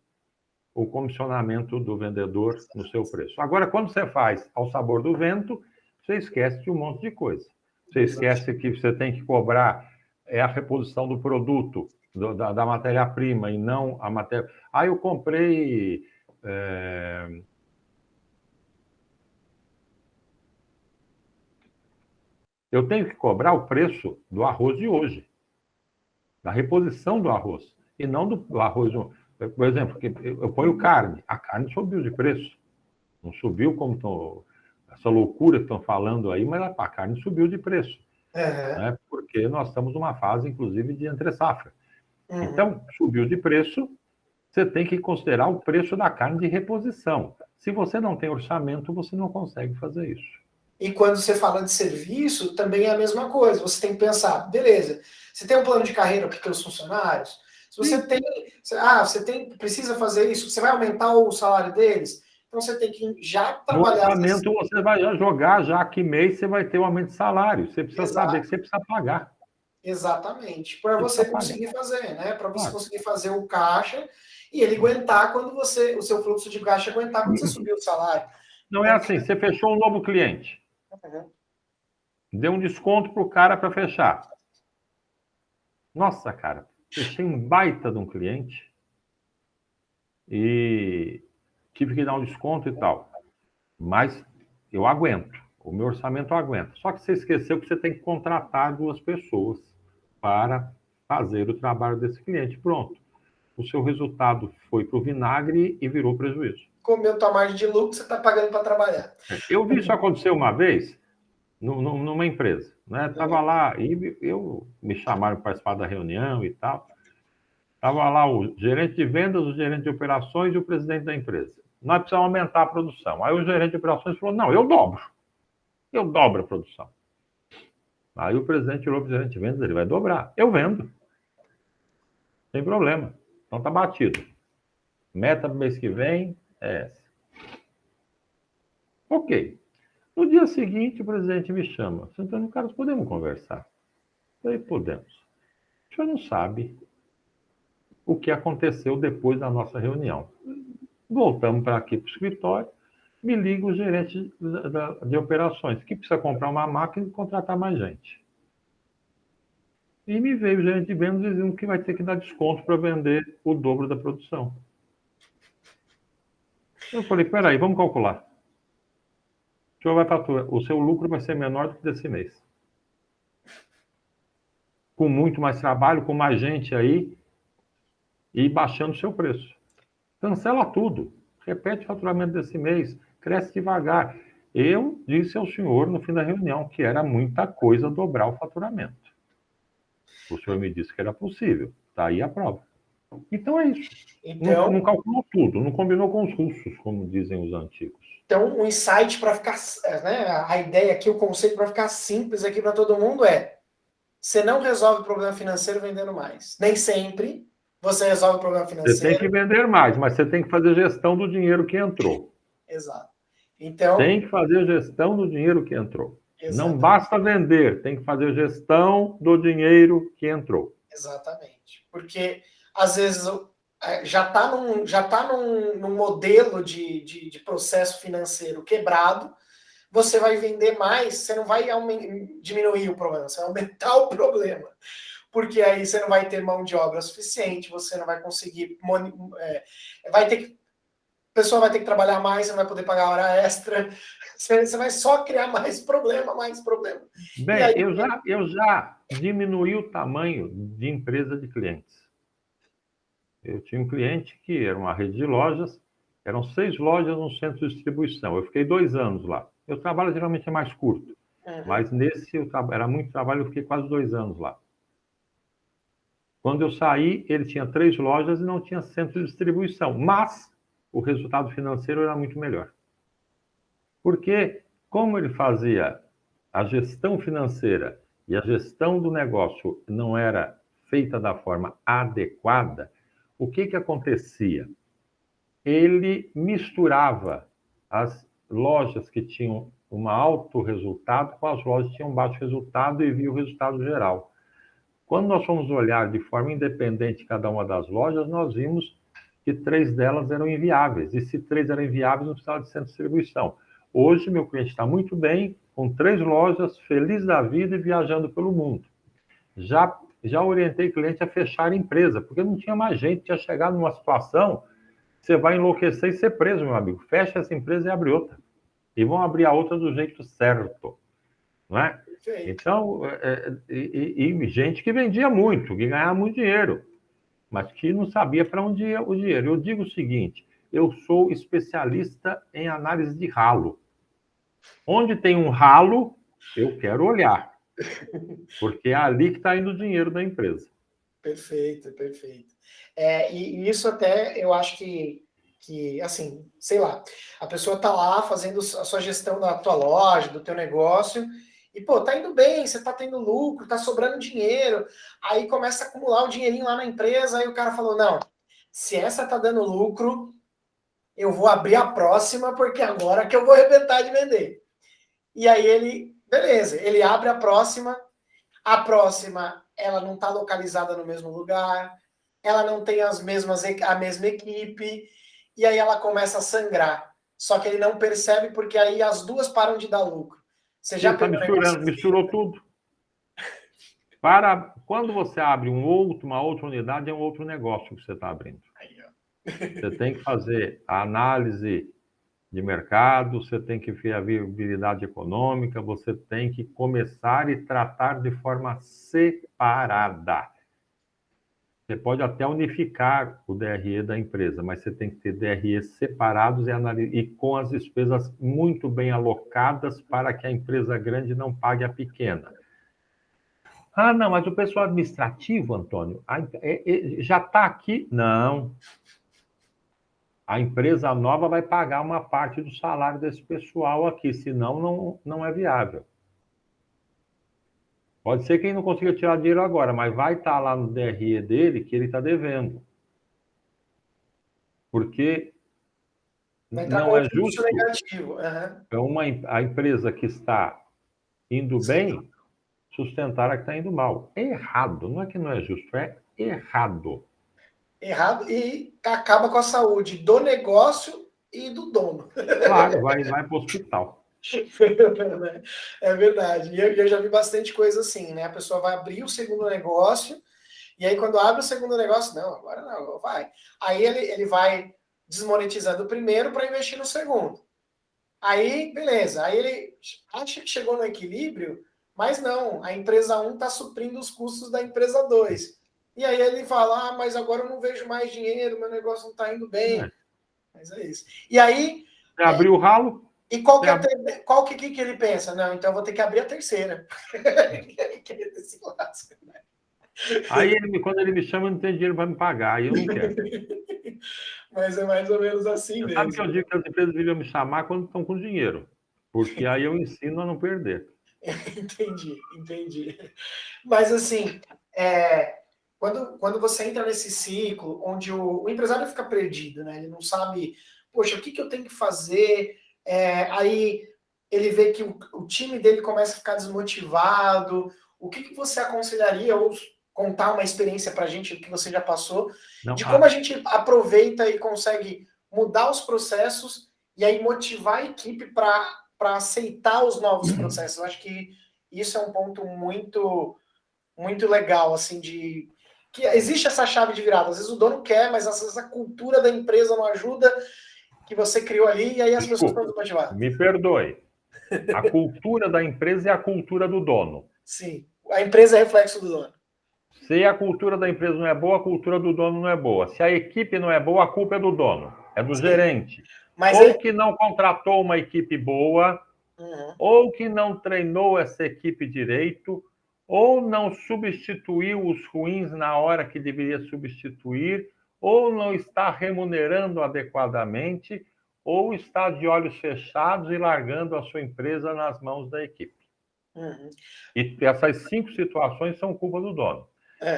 o comissionamento do vendedor no seu preço. Agora, quando você faz ao sabor do vento, você esquece de um monte de coisa. Você esquece que você tem que cobrar a reposição do produto, da matéria-prima, e não a matéria... eu comprei... Eu tenho que cobrar o preço do arroz de hoje, da reposição do arroz, e não do arroz... Por exemplo, eu ponho carne. A carne subiu de preço. Não subiu como essa loucura que estão falando aí, mas a carne subiu de preço. Né? Porque nós estamos numa fase, inclusive, de entre-safra. Então, subiu de preço, você tem que considerar o preço da carne de reposição. Se você não tem orçamento, você não consegue fazer isso. E quando você fala de serviço, também é a mesma coisa. Você tem que pensar, beleza, você tem um plano de carreira para os seus funcionários? Se você precisa fazer isso, você vai aumentar o salário deles? Então você tem que já trabalhar. No orçamento você vai jogar, já que mês você vai ter um aumento de salário. Você precisa saber que você precisa pagar. Exatamente, para você conseguir fazer, né? Para você conseguir fazer o caixa e ele aguentar quando o seu fluxo de caixa aguentar quando você subir o salário. Não é assim, você fechou um novo cliente. Deu um desconto para o cara para fechar. Nossa, cara, fechei um baita de um cliente e tive que dar um desconto e tal. Mas eu aguento, o meu orçamento aguenta. Só que você esqueceu que você tem que contratar 2 pessoas para fazer o trabalho desse cliente. Pronto. O seu resultado foi para o vinagre e virou prejuízo. Comeu tua margem de lucro, você está pagando para trabalhar. Eu vi isso acontecer uma vez numa empresa. Né? Estava lá, e me chamaram para participar da reunião e tal. Estava lá o gerente de vendas, o gerente de operações e o presidente da empresa. Nós precisamos aumentar a produção. Aí o gerente de operações falou, não, eu dobro a produção. Aí o presidente tirou para o gerente de vendas, ele vai dobrar. Eu vendo. Sem problema. Então está batido. Meta para o mês que vem é essa. Ok. No dia seguinte, o presidente me chama. Antônio Carlos, podemos conversar? Eu falei, podemos. O senhor não sabe o que aconteceu depois da nossa reunião. Voltamos para aqui para o escritório, me liga o gerente de operações, que precisa comprar uma máquina e contratar mais gente. E me veio o gerente de vendas dizendo que vai ter que dar desconto para vender o dobro da produção. Eu falei, peraí, vamos calcular. O senhor vai faturar, o seu lucro vai ser menor do que desse mês. Com muito mais trabalho, com mais gente aí e baixando o seu preço. Cancela tudo. Repete o faturamento desse mês. Cresce devagar. Eu disse ao senhor no fim da reunião que era muita coisa dobrar o faturamento. O senhor me disse que era possível. Está aí a prova. Então é isso. Então, não calculou tudo, não combinou com os russos, como dizem os antigos. Então, um insight para ficar, né, a ideia aqui, o conceito para ficar simples aqui para todo mundo é: você não resolve o problema financeiro vendendo mais. Nem sempre você resolve o problema financeiro. Você tem que vender mais, mas você tem que fazer gestão do dinheiro que entrou. Exato. Então, tem que fazer gestão do dinheiro que entrou. Exatamente. Não basta vender, tem que fazer gestão do dinheiro que entrou. Exatamente. Porque, às vezes, já está num modelo de processo financeiro quebrado, você vai vender mais, você não vai diminuir o problema, você vai aumentar o problema. Porque aí você não vai ter mão de obra suficiente, você não vai conseguir... a pessoa vai ter que trabalhar mais, você não vai poder pagar hora extra, você vai só criar mais problema. Bem, aí, eu já diminuí o tamanho de empresa de clientes. Eu tinha um cliente que era uma rede de lojas, eram 6 lojas no centro de distribuição. Eu fiquei 2 anos lá. Meu trabalho geralmente é mais curto, mas nesse era muito trabalho, eu fiquei quase 2 anos lá. Quando eu saí, ele tinha 3 lojas e não tinha centro de distribuição, mas o resultado financeiro era muito melhor. Porque, como ele fazia a gestão financeira e a gestão do negócio não era feita da forma adequada, o que acontecia? Ele misturava as lojas que tinham um alto resultado com as lojas que tinham baixo resultado e via o resultado geral. Quando nós fomos olhar de forma independente cada uma das lojas, nós vimos que 3 delas eram inviáveis. E se 3 eram inviáveis, não precisava de centro de distribuição. Hoje, meu cliente está muito bem, com 3 lojas, feliz da vida e viajando pelo mundo. Já orientei cliente a fechar a empresa, porque não tinha mais gente, tinha chegado numa situação, você vai enlouquecer e ser preso, meu amigo. Fecha essa empresa e abre outra. E vão abrir a outra do jeito certo. Não é? Então, e gente que vendia muito, que ganhava muito dinheiro, mas que não sabia para onde ia o dinheiro. Eu digo o seguinte, eu sou especialista em análise de ralo. Onde tem um ralo, eu quero olhar, porque é ali que está indo o dinheiro da empresa. Perfeito. E isso até, eu acho que, assim, sei lá, a pessoa está lá fazendo a sua gestão da tua loja, do teu negócio, e, pô, tá indo bem, você tá tendo lucro, tá sobrando dinheiro, aí começa a acumular o dinheirinho lá na empresa, aí o cara falou, não, se essa tá dando lucro, eu vou abrir a próxima, porque agora que eu vou arrebentar de vender. E aí beleza, ele abre a próxima ela não tá localizada no mesmo lugar, ela não tem a mesma equipe, e aí ela começa a sangrar. Só que ele não percebe porque aí as duas param de dar lucro. Você já está misturou tudo. Quando você abre uma outra unidade, é um outro negócio que você está abrindo. Você tem que fazer a análise de mercado, você tem que ver a viabilidade econômica, você tem que começar e tratar de forma separada. Você pode até unificar o DRE da empresa, mas você tem que ter DREs separados e com as despesas muito bem alocadas para que a empresa grande não pague a pequena. Ah, não, mas o pessoal administrativo, Antônio, já está aqui? Não. A empresa nova vai pagar uma parte do salário desse pessoal aqui, senão não é viável. Pode ser que ele não consiga tirar dinheiro agora, mas vai estar lá no DRE dele que ele está devendo. Porque não é justo. Negativo. A empresa que está indo bem sustentar a que está indo mal. É errado, não é que não é justo, é errado. Errado e acaba com a saúde do negócio e do dono. Claro, vai para o hospital. É verdade. E eu já vi bastante coisa assim, né? A pessoa vai abrir o segundo negócio, e aí quando abre o segundo negócio, não, agora não, vai. Aí ele vai desmonetizando o primeiro para investir no segundo. Aí, beleza. Aí ele acha que chegou no equilíbrio, mas não. A empresa 1 está suprindo os custos da empresa 2. E aí ele fala, mas agora eu não vejo mais dinheiro, meu negócio não está indo bem. Mas é isso. E aí... Você abriu o ralo... E qual que ele pensa? Não, então eu vou ter que abrir a terceira. Aí, quando ele me chama, eu não tenho dinheiro para me pagar, aí eu não quero. Mas é mais ou menos assim mesmo. Sabe que eu digo que as empresas deviam me chamar quando estão com dinheiro, porque aí eu ensino a não perder. Entendi. Mas assim, quando você entra nesse ciclo onde o empresário fica perdido, né? Ele não sabe, poxa, o que eu tenho que fazer? Aí ele vê que o time dele começa a ficar desmotivado. O que você aconselharia, ou contar uma experiência para a gente que você já passou, de como a gente aproveita e consegue mudar os processos e aí motivar a equipe para aceitar os novos processos? Eu acho que isso é um ponto muito, muito legal, assim, que existe essa chave de virada. Às vezes o dono quer, mas às vezes a cultura da empresa não ajuda, que você criou ali, e aí as pessoas estão desmotivadas. Me perdoe. A cultura da empresa é a cultura do dono. Sim. A empresa é reflexo do dono. Se a cultura da empresa não é boa, a cultura do dono não é boa. Se a equipe não é boa, a culpa é do dono, é do gerente. Ou que não contratou uma equipe boa, ou que não treinou essa equipe direito, ou não substituiu os ruins na hora que deveria substituir, ou não está remunerando adequadamente, ou está de olhos fechados e largando a sua empresa nas mãos da equipe. E essas 5 situações são culpa do dono,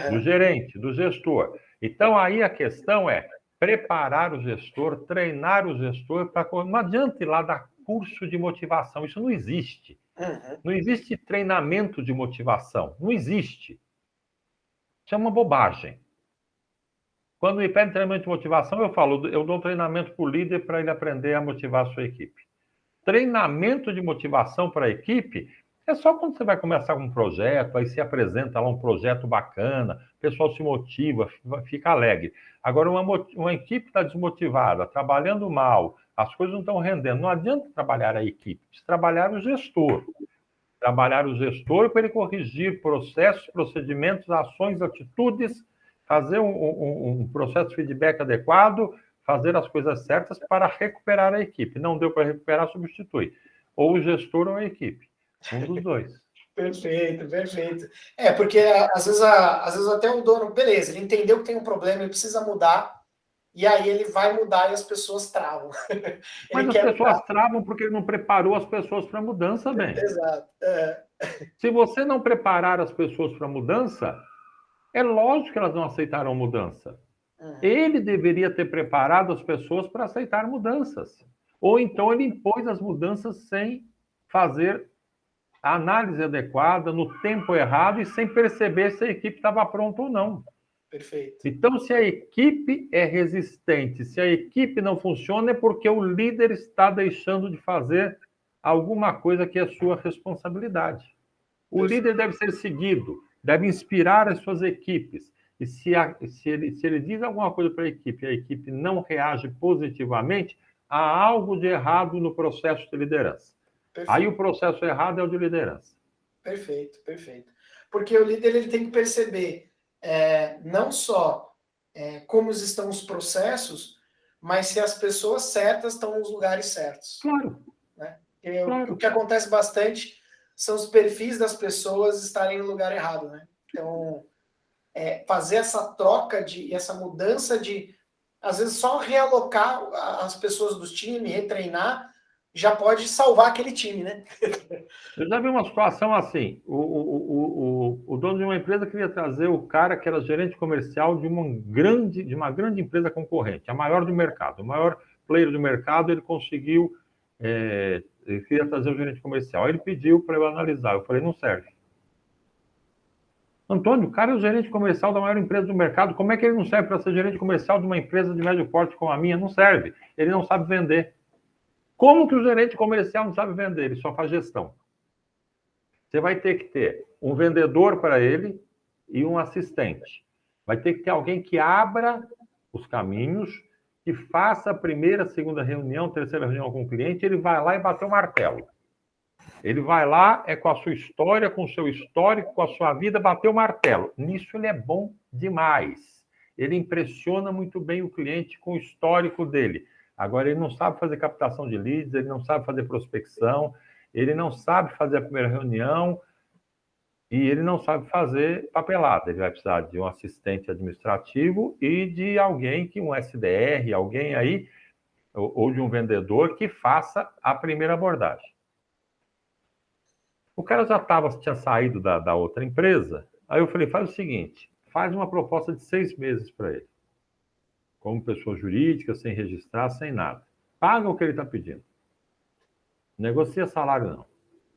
do gerente, do gestor. Então, aí a questão é preparar o gestor, treinar o gestor para... Não adianta ir lá dar curso de motivação, isso não existe. Não existe treinamento de motivação, não existe. Isso é uma bobagem. Quando me pedem treinamento de motivação, eu falo, eu dou um treinamento para o líder para ele aprender a motivar a sua equipe. Treinamento de motivação para a equipe é só quando você vai começar um projeto, aí se apresenta lá um projeto bacana, o pessoal se motiva, fica alegre. Agora, uma equipe está desmotivada, trabalhando mal, as coisas não estão rendendo. Não adianta trabalhar a equipe, precisa trabalhar o gestor. Trabalhar o gestor para ele corrigir processos, procedimentos, ações, atitudes, fazer um processo de feedback adequado, fazer as coisas certas para recuperar a equipe. Não deu para recuperar, substitui. Ou o gestor ou a equipe. Um dos dois. Perfeito. Porque às vezes até o dono, beleza, ele entendeu que tem um problema, ele precisa mudar, e aí ele vai mudar e as pessoas travam. Mas as pessoas travam porque ele não preparou as pessoas para a mudança, bem. Exato. Se você não preparar as pessoas para a mudança, é lógico que elas não aceitarão mudança. Ele deveria ter preparado as pessoas para aceitar mudanças. Ou então ele impôs as mudanças sem fazer a análise adequada, no tempo errado e sem perceber se a equipe estava pronta ou não. Perfeito. Então, se a equipe é resistente, se a equipe não funciona, é porque o líder está deixando de fazer alguma coisa que é sua responsabilidade. O líder deve ser seguido, deve inspirar as suas equipes. E se ele diz alguma coisa para a equipe não reage positivamente, há algo de errado no processo de liderança. Perfeito. Aí o processo errado é o de liderança. Perfeito. Porque o líder ele tem que perceber não só como estão os processos, mas se as pessoas certas estão nos lugares certos. Claro. Né? Claro. O que acontece bastante são os perfis das pessoas estarem no lugar errado. Né? Então, fazer essa troca e essa mudança de, às vezes, só realocar as pessoas do time, retreinar, já pode salvar aquele time, né? Eu já vi uma situação assim, o dono de uma empresa queria trazer o cara que era gerente comercial de uma grande empresa concorrente, a maior do mercado, o maior player do mercado, ele conseguiu, ele queria trazer o gerente comercial. Aí ele pediu para eu analisar, eu falei, não serve. Antônio, o cara é o gerente comercial da maior empresa do mercado, como é que ele não serve para ser gerente comercial de uma empresa de médio porte como a minha? Não serve, ele não sabe vender. Como que o gerente comercial não sabe vender? Ele só faz gestão. Você vai ter que ter um vendedor para ele e um assistente. Vai ter que ter alguém que abra os caminhos que faça a primeira, segunda reunião, terceira reunião com o cliente, ele vai lá e bateu o martelo. Ele vai lá, com a sua história, com o seu histórico, com a sua vida, bateu o martelo. Nisso ele é bom demais. Ele impressiona muito bem o cliente com o histórico dele. Agora, ele não sabe fazer captação de leads, ele não sabe fazer prospecção, ele não sabe fazer a primeira reunião e ele não sabe fazer papelada. Ele vai precisar de um assistente administrativo e de alguém um SDR, alguém aí, ou de um vendedor que faça a primeira abordagem. O cara já tinha saído da outra empresa, aí eu falei, faz o seguinte, faz uma proposta de 6 meses para ele, como pessoa jurídica, sem registrar, sem nada. Paga o que ele está pedindo. Negocia salário, não.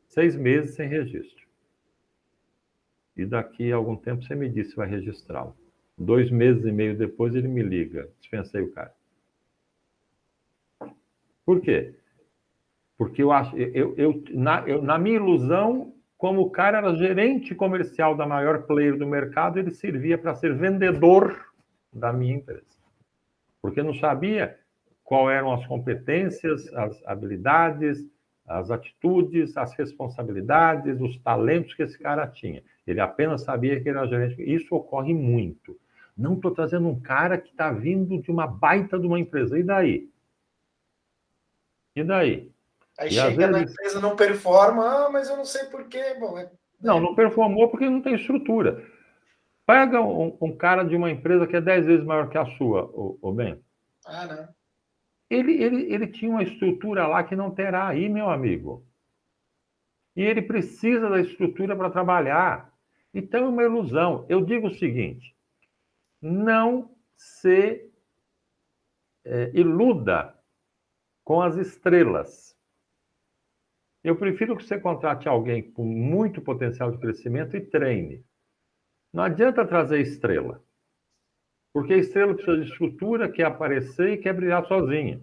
6 meses sem registro. E daqui a algum tempo você me diz se vai registrá-lo. 2 meses e meio depois ele me liga, dispensei o cara. Por quê? Porque eu acho, na minha ilusão, como o cara era gerente comercial da maior player do mercado, ele servia para ser vendedor da minha empresa. Porque não sabia quais eram as competências, as habilidades, as atitudes, as responsabilidades, os talentos que esse cara tinha. Ele apenas sabia que era gerente. Isso ocorre muito. Não estou trazendo um cara que está vindo de uma baita de uma empresa. E daí? E daí? Aí chega na empresa, não performa, mas eu não sei porquê. Bom, não performou porque não tem estrutura. Pega um cara de uma empresa que é 10 vezes maior que a sua, o Ben. Ah, não. Ele tinha uma estrutura lá que não terá aí, meu amigo. E ele precisa da estrutura para trabalhar. Então é uma ilusão. Eu digo o seguinte, não se iluda com as estrelas. Eu prefiro que você contrate alguém com muito potencial de crescimento e treine. Não adianta trazer estrela. Porque a estrela precisa de estrutura, quer aparecer e quer brilhar sozinha.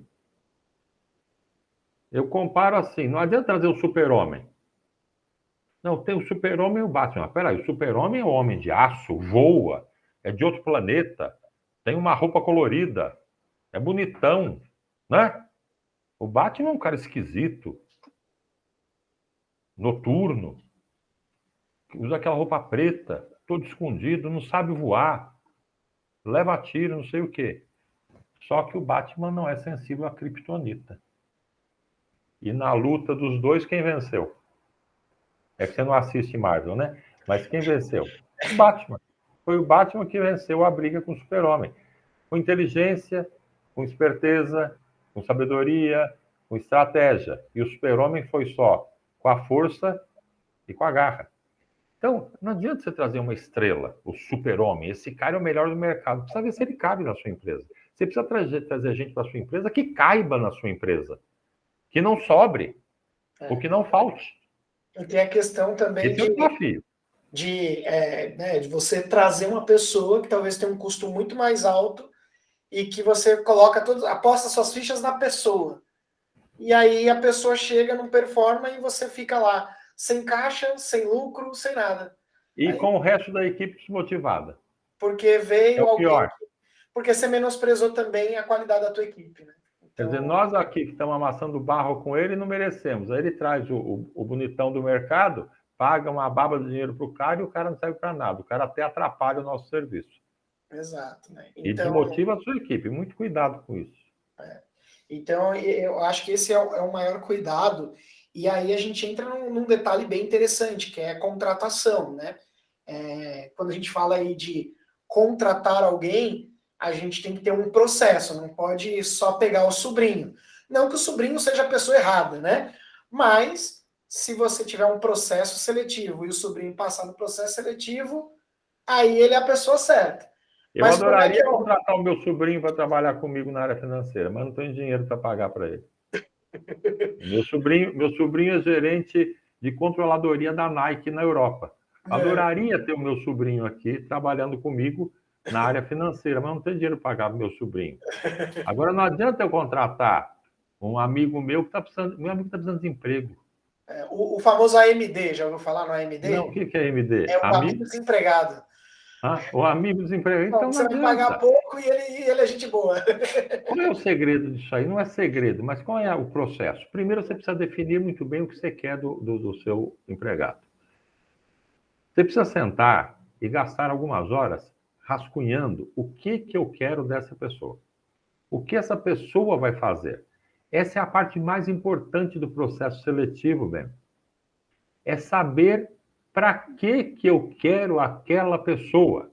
Eu comparo assim, não adianta trazer o super-homem. Não, tem o super-homem e o Batman. Peraí, o super-homem é um homem de aço, voa, é de outro planeta, tem uma roupa colorida, é bonitão, né? O Batman é um cara esquisito, noturno, usa aquela roupa preta, todo escondido, não sabe voar, leva tiro, não sei o quê. Só que o Batman não é sensível à Kryptonita. E na luta dos dois, quem venceu? É que você não assiste Marvel, né? Mas quem venceu? O Batman. Foi o Batman que venceu a briga com o Super-Homem. Com inteligência, com esperteza, com sabedoria, com estratégia. E o Super-Homem foi só com a força e com a garra. Então, não adianta você trazer uma estrela, o Super-Homem. Esse cara é o melhor do mercado. Precisa ver se ele cabe na sua empresa. Você precisa trazer gente para a sua empresa que caiba na sua empresa. Que não sobre. Ou que não falte. E tem a questão também Esse é o desafio. De você trazer uma pessoa que talvez tenha um custo muito mais alto e que você aposta suas fichas na pessoa. E aí a pessoa chega, não performa e você fica lá, sem caixa, sem lucro, sem nada. E aí, com o resto da equipe desmotivada. Porque veio alguém... Pior. Porque você menosprezou também a qualidade da tua equipe, né? Então... Quer dizer, nós aqui que estamos amassando barro com ele, não merecemos. Aí ele traz o bonitão do mercado, paga uma baba de dinheiro para o cara e o cara não serve para nada. O cara até atrapalha o nosso serviço. Exato. Né? Então, e desmotiva a sua equipe. Muito cuidado com isso. Então, eu acho que esse é o maior cuidado. E aí a gente entra num detalhe bem interessante, que é a contratação, né? Quando a gente fala aí de contratar alguém, a gente tem que ter um processo, não pode só pegar o sobrinho. Não que o sobrinho seja a pessoa errada, né? Mas se você tiver um processo seletivo e o sobrinho passar no processo seletivo, aí ele é a pessoa certa. Eu adoraria contratar o meu sobrinho para trabalhar comigo na área financeira, mas não tenho dinheiro para pagar para ele. Meu sobrinho é gerente de controladoria da Nike na Europa. Adoraria ter o meu sobrinho aqui trabalhando comigo na área financeira, mas não tenho dinheiro para pagar para o meu sobrinho. Agora, não adianta eu contratar um amigo meu que está precisando... Meu amigo está precisando de emprego. O famoso AMD, já ouviu falar no AMD? Não, o que é AMD? É o amigo desempregado. Ah, o amigo desempregado. Então não Você vai pagar adianta. pouco e ele é gente boa. Qual é o segredo disso aí? Não é segredo, mas qual é o processo? Primeiro, você precisa definir muito bem o que você quer do seu empregado. Você precisa sentar e gastar algumas horas rascunhando o que eu quero dessa pessoa. O que essa pessoa vai fazer. Essa é a parte mais importante do processo seletivo, Ben. É saber para que eu quero aquela pessoa.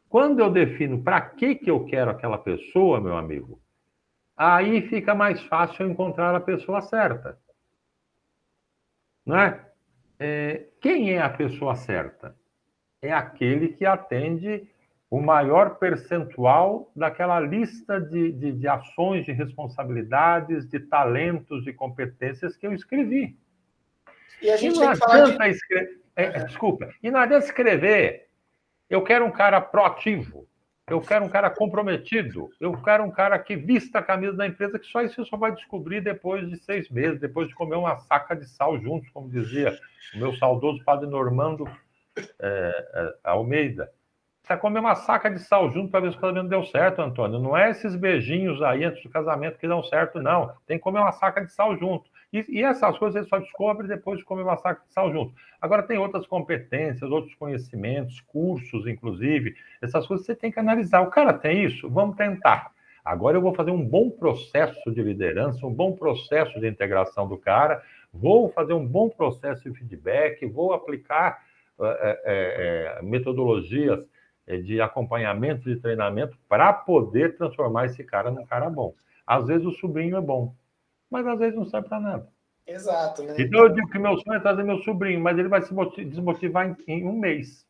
Quando eu defino para que eu quero aquela pessoa, meu amigo, aí fica mais fácil encontrar a pessoa certa. Não é? Quem é a pessoa certa? É aquele que atende o maior percentual daquela lista de ações, de responsabilidades, de talentos, de competências que eu escrevi. E a E gente não tem que falar de. adianta escrever. Desculpa. E não adianta escrever. Eu quero um cara proativo. Eu quero um cara comprometido. Eu quero um cara que vista a camisa da empresa, que só isso você só vai descobrir depois de 6 meses, depois de comer uma saca de sal juntos, como dizia o meu saudoso padre Normando Almeida. Você vai comer uma saca de sal junto para ver se o casamento deu certo, Antônio. Não é esses beijinhos aí antes do casamento que dão certo, não. Tem que comer uma saca de sal junto. E essas coisas você só descobre depois de comer uma saca de sal junto. Agora, tem outras competências, outros conhecimentos, cursos, inclusive. Essas coisas você tem que analisar. O cara tem isso? Vamos tentar. Agora eu vou fazer um bom processo de liderança, um bom processo de integração do cara, vou fazer um bom processo de feedback, vou aplicar metodologias de acompanhamento, de treinamento, para poder transformar esse cara num cara bom. Às vezes o sobrinho é bom, mas às vezes não serve para nada. Exato, né? Então eu digo que meu sonho é trazer meu sobrinho, mas ele vai se desmotivar em um mês.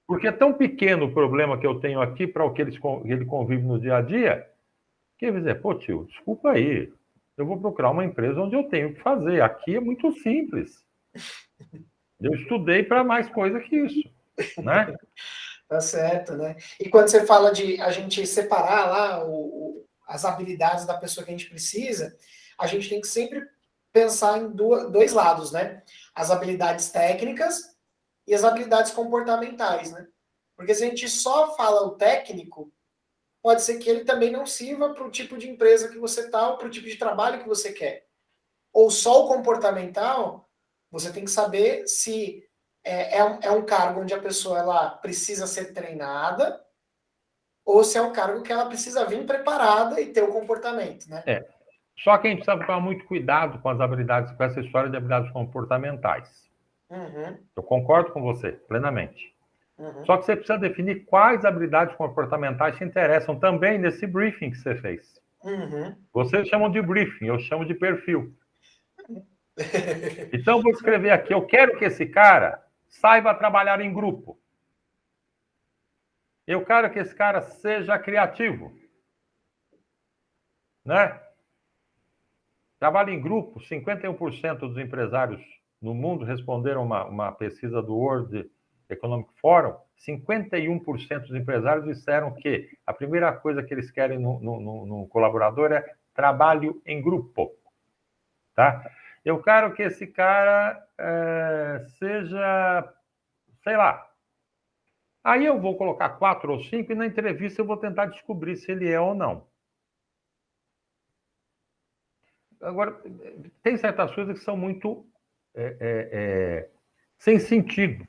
Porque é tão pequeno o problema que eu tenho aqui para o que ele convive no dia a dia, que ele dizer, pô tio, desculpa aí, eu vou procurar uma empresa onde eu tenho que fazer. Aqui é muito simples. Eu estudei para mais coisa que isso, né? Tá certo, né? E quando você fala de a gente separar lá as habilidades da pessoa que a gente precisa, a gente tem que sempre pensar em dois lados, né? As habilidades técnicas e as habilidades comportamentais, né? Porque se a gente só fala o técnico, pode ser que ele também não sirva para o tipo de empresa que você está ou para o tipo de trabalho que você quer. Ou só o comportamental, você tem que saber se é um cargo onde a pessoa ela precisa ser treinada ou se é um cargo que ela precisa vir preparada e ter o comportamento, né? Só que a gente precisa tomar muito cuidado com as habilidades, com essa história de habilidades comportamentais. Uhum, Eu concordo com você, plenamente. uhum. Só que você precisa definir quais habilidades comportamentais te interessam também nesse briefing que você fez. Uhum. Vocês chamam de briefing, eu chamo de perfil. Então, vou escrever aqui, eu quero que esse cara saiba trabalhar em grupo. Eu quero que esse cara seja criativo. Né? Trabalho em grupo, 51% dos empresários no mundo responderam uma pesquisa do World Economic Forum. 51% dos empresários disseram que a primeira coisa que eles querem no colaborador é trabalho em grupo. Tá? Eu quero que esse cara seja, sei lá. Aí eu vou colocar 4 ou 5 e na entrevista eu vou tentar descobrir se ele é ou não. Agora, tem certas coisas que são muito sem sentido.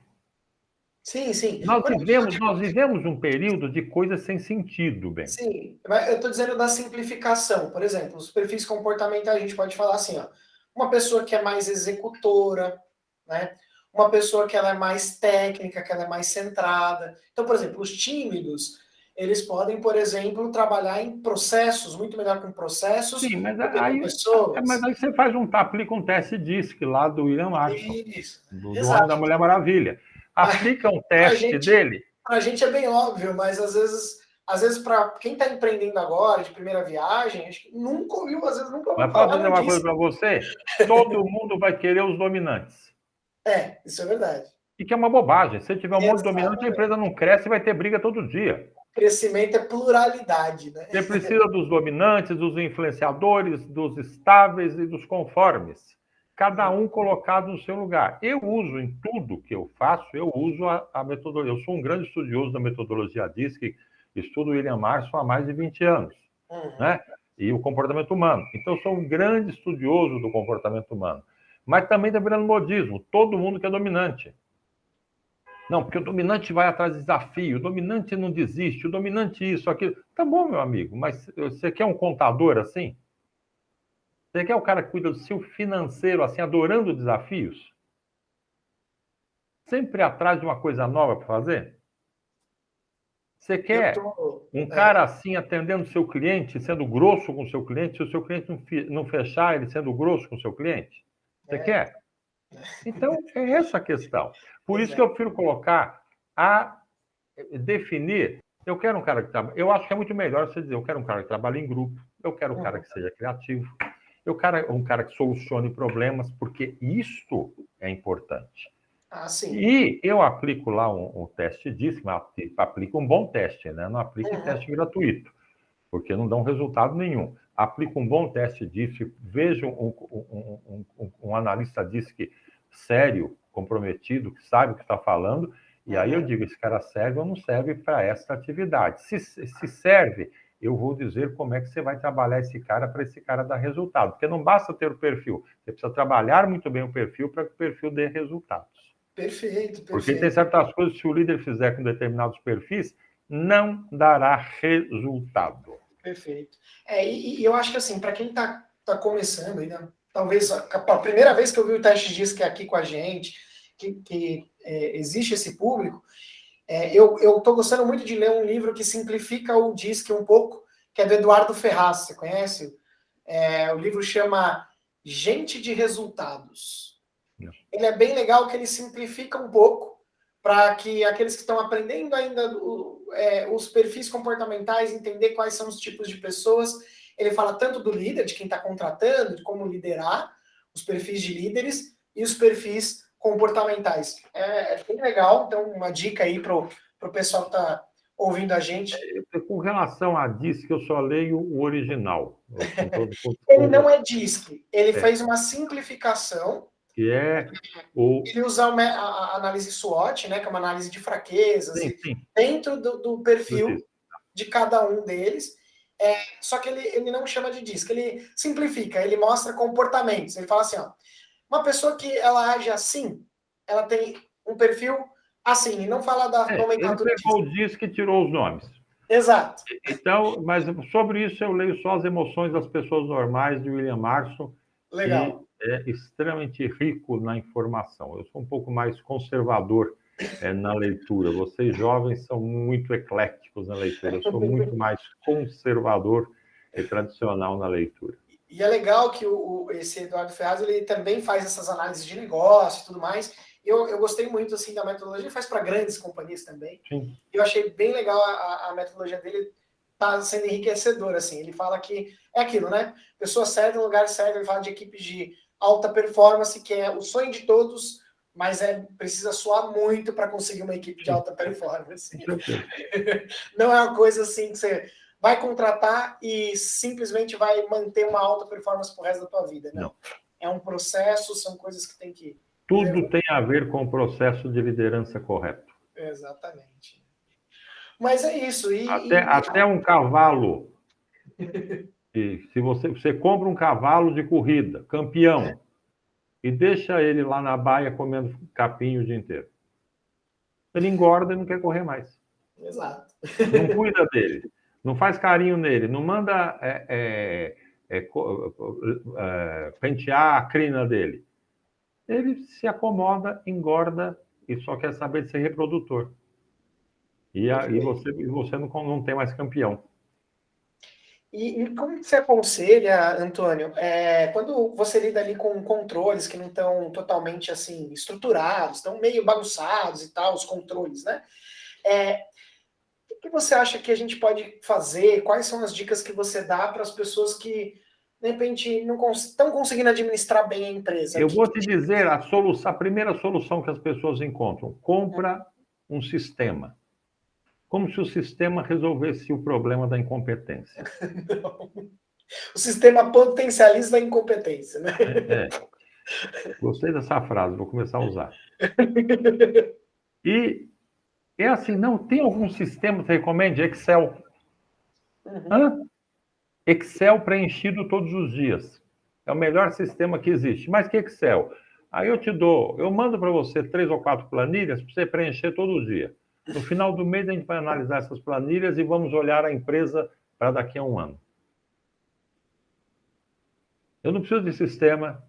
Sim, sim. Nós vivemos um período de coisas sem sentido, bem. Sim, eu estou dizendo da simplificação. Por exemplo, os perfis comportamentais, a gente pode falar assim, ó, uma pessoa que é mais executora, né? Uma pessoa que ela é mais técnica, que ela é mais centrada. Então, por exemplo, os tímidos, eles podem, por exemplo, trabalhar em processos, muito melhor com processos Sim, do que com mas pessoas. aí você aplica um teste DISC lá do William Larson, Isso, do Homem da exato. Mulher Maravilha. Aplica um teste dele. Para a gente é bem óbvio, mas às vezes para quem está empreendendo agora, de primeira viagem, acho que nunca ouviu, às vezes nunca ouviu Mas posso falar dizer no uma coisa disso. para você? Todo mundo vai querer os dominantes. Isso é verdade. E que é uma bobagem. Se tiver um monte de dominante, a Exatamente. empresa não cresce e vai ter briga todo dia. Crescimento é pluralidade, né? Você precisa dos dominantes, dos influenciadores, dos estáveis e dos conformes. cada um colocado no seu lugar. Eu uso em tudo que eu faço, eu uso a metodologia. Eu sou um grande estudioso da metodologia DISC, estudo William Marston há mais de 20 anos, né? E o comportamento humano. Então, eu sou um grande estudioso do comportamento humano. Mas também está virando modismo. Todo mundo que é dominante. Não, porque o dominante vai atrás de desafio, o dominante não desiste, o dominante isso, aquilo. Tá bom, meu amigo, mas você quer um contador assim? Você quer o cara que cuida do seu financeiro, assim, adorando desafios? Sempre atrás de uma coisa nova para fazer? Você quer um cara assim atendendo o seu cliente, sendo grosso com o seu cliente, se o seu cliente não fechar, ele sendo grosso com o seu cliente? Você quer? Então, é essa a questão. Por isso que eu prefiro colocar a definir. Eu quero um cara que trabalha. Eu acho que é muito melhor você dizer: eu quero um cara que trabalhe em grupo, eu quero um cara que seja criativo, eu quero um cara que solucione problemas, porque isto é importante. E eu aplico lá um teste disso, aplico um bom teste, né? Não aplique teste gratuito, porque não dá um resultado nenhum. Aplico um bom teste disso, vejo um analista DISC sério, comprometido, que sabe o que está falando, e aí eu digo: esse cara serve ou não serve para essa atividade. Se serve, eu vou dizer como é que você vai trabalhar esse cara para esse cara dar resultado. Porque não basta ter o perfil, você precisa trabalhar muito bem o perfil para que o perfil dê resultados. Perfeito. Porque tem certas coisas, se o líder fizer com determinados perfis, não dará resultado. Perfeito. E eu acho que, assim, para quem está começando ainda, talvez a primeira vez que eu vi o teste DISC aqui com a gente, que existe esse público, eu estou gostando muito de ler um livro que simplifica o DISC um pouco, que é do Eduardo Ferraz, você conhece? O livro chama Gente de Resultados. Ele é bem legal, que ele simplifica um pouco para que aqueles que estão aprendendo ainda os perfis comportamentais, entender quais são os tipos de pessoas. Ele fala tanto do líder, de quem está contratando, de como liderar, os perfis de líderes e os perfis comportamentais. É bem legal, então uma dica aí para o pessoal que está ouvindo a gente. Com relação a DISC, eu só leio o original. Ele não é DISC, ele fez uma simplificação. Que é Ele usa a análise SWOT, né, que é uma análise de fraquezas, sim. Dentro do perfil de cada um deles. Só que ele não chama de DISC, ele simplifica, ele mostra comportamentos. Ele fala assim, ó, uma pessoa que ela age assim, ela tem um perfil assim, e não fala da nomenclatura. Ele pegou o DISC e tirou os nomes. Exato. Então, mas sobre isso eu leio só As Emoções das Pessoas Normais, de William Marston. Legal. Que é extremamente rico na informação. Eu sou um pouco mais conservador na leitura. Vocês jovens são muito ecléticos na leitura. Eu sou muito mais conservador e tradicional na leitura. E é legal que esse Eduardo Ferraz, ele também faz essas análises de negócio e tudo mais. Eu gostei muito assim da metodologia, ele faz para grandes companhias também. Sim. Eu achei bem legal a metodologia dele, está sendo enriquecedora, assim. Ele fala que é aquilo, né? Pessoa certa no lugar certo, ele fala de equipes de alta performance, que é o sonho de todos, mas precisa suar muito para conseguir uma equipe de alta performance. Não é uma coisa assim que você vai contratar e simplesmente vai manter uma alta performance pro resto da tua vida, né? Não. É um processo, são coisas que tem que... Tudo tem a ver com o processo de liderança correto. Exatamente. Mas é isso. Até um cavalo. Se você compra um cavalo de corrida, campeão, e deixa ele lá na baia comendo capim o dia inteiro, ele engorda e não quer correr mais. Exato. Não cuida dele, não faz carinho nele, não manda pentear a crina dele. Ele se acomoda, engorda e só quer saber de ser reprodutor. E você não tem mais campeão. E como você aconselha, Antônio, quando você lida ali com controles que não estão totalmente assim estruturados, estão meio bagunçados e tal, os controles, né? O que você acha que a gente pode fazer? Quais são as dicas que você dá para as pessoas que, de repente, não estão conseguindo administrar bem a empresa? Eu vou te dizer a primeira solução que as pessoas encontram: compra um sistema. Como se o sistema resolvesse o problema da incompetência. Não. O sistema potencializa a incompetência, né? Gostei dessa frase, vou começar a usar. E é assim, não tem algum sistema que recomende? Excel. Hã? Excel preenchido todos os dias. É o melhor sistema que existe. Mas que Excel? Aí eu mando para você 3 ou 4 planilhas para você preencher todo dia. No final do mês a gente vai analisar essas planilhas e vamos olhar a empresa para daqui a um ano. Eu não preciso de sistema,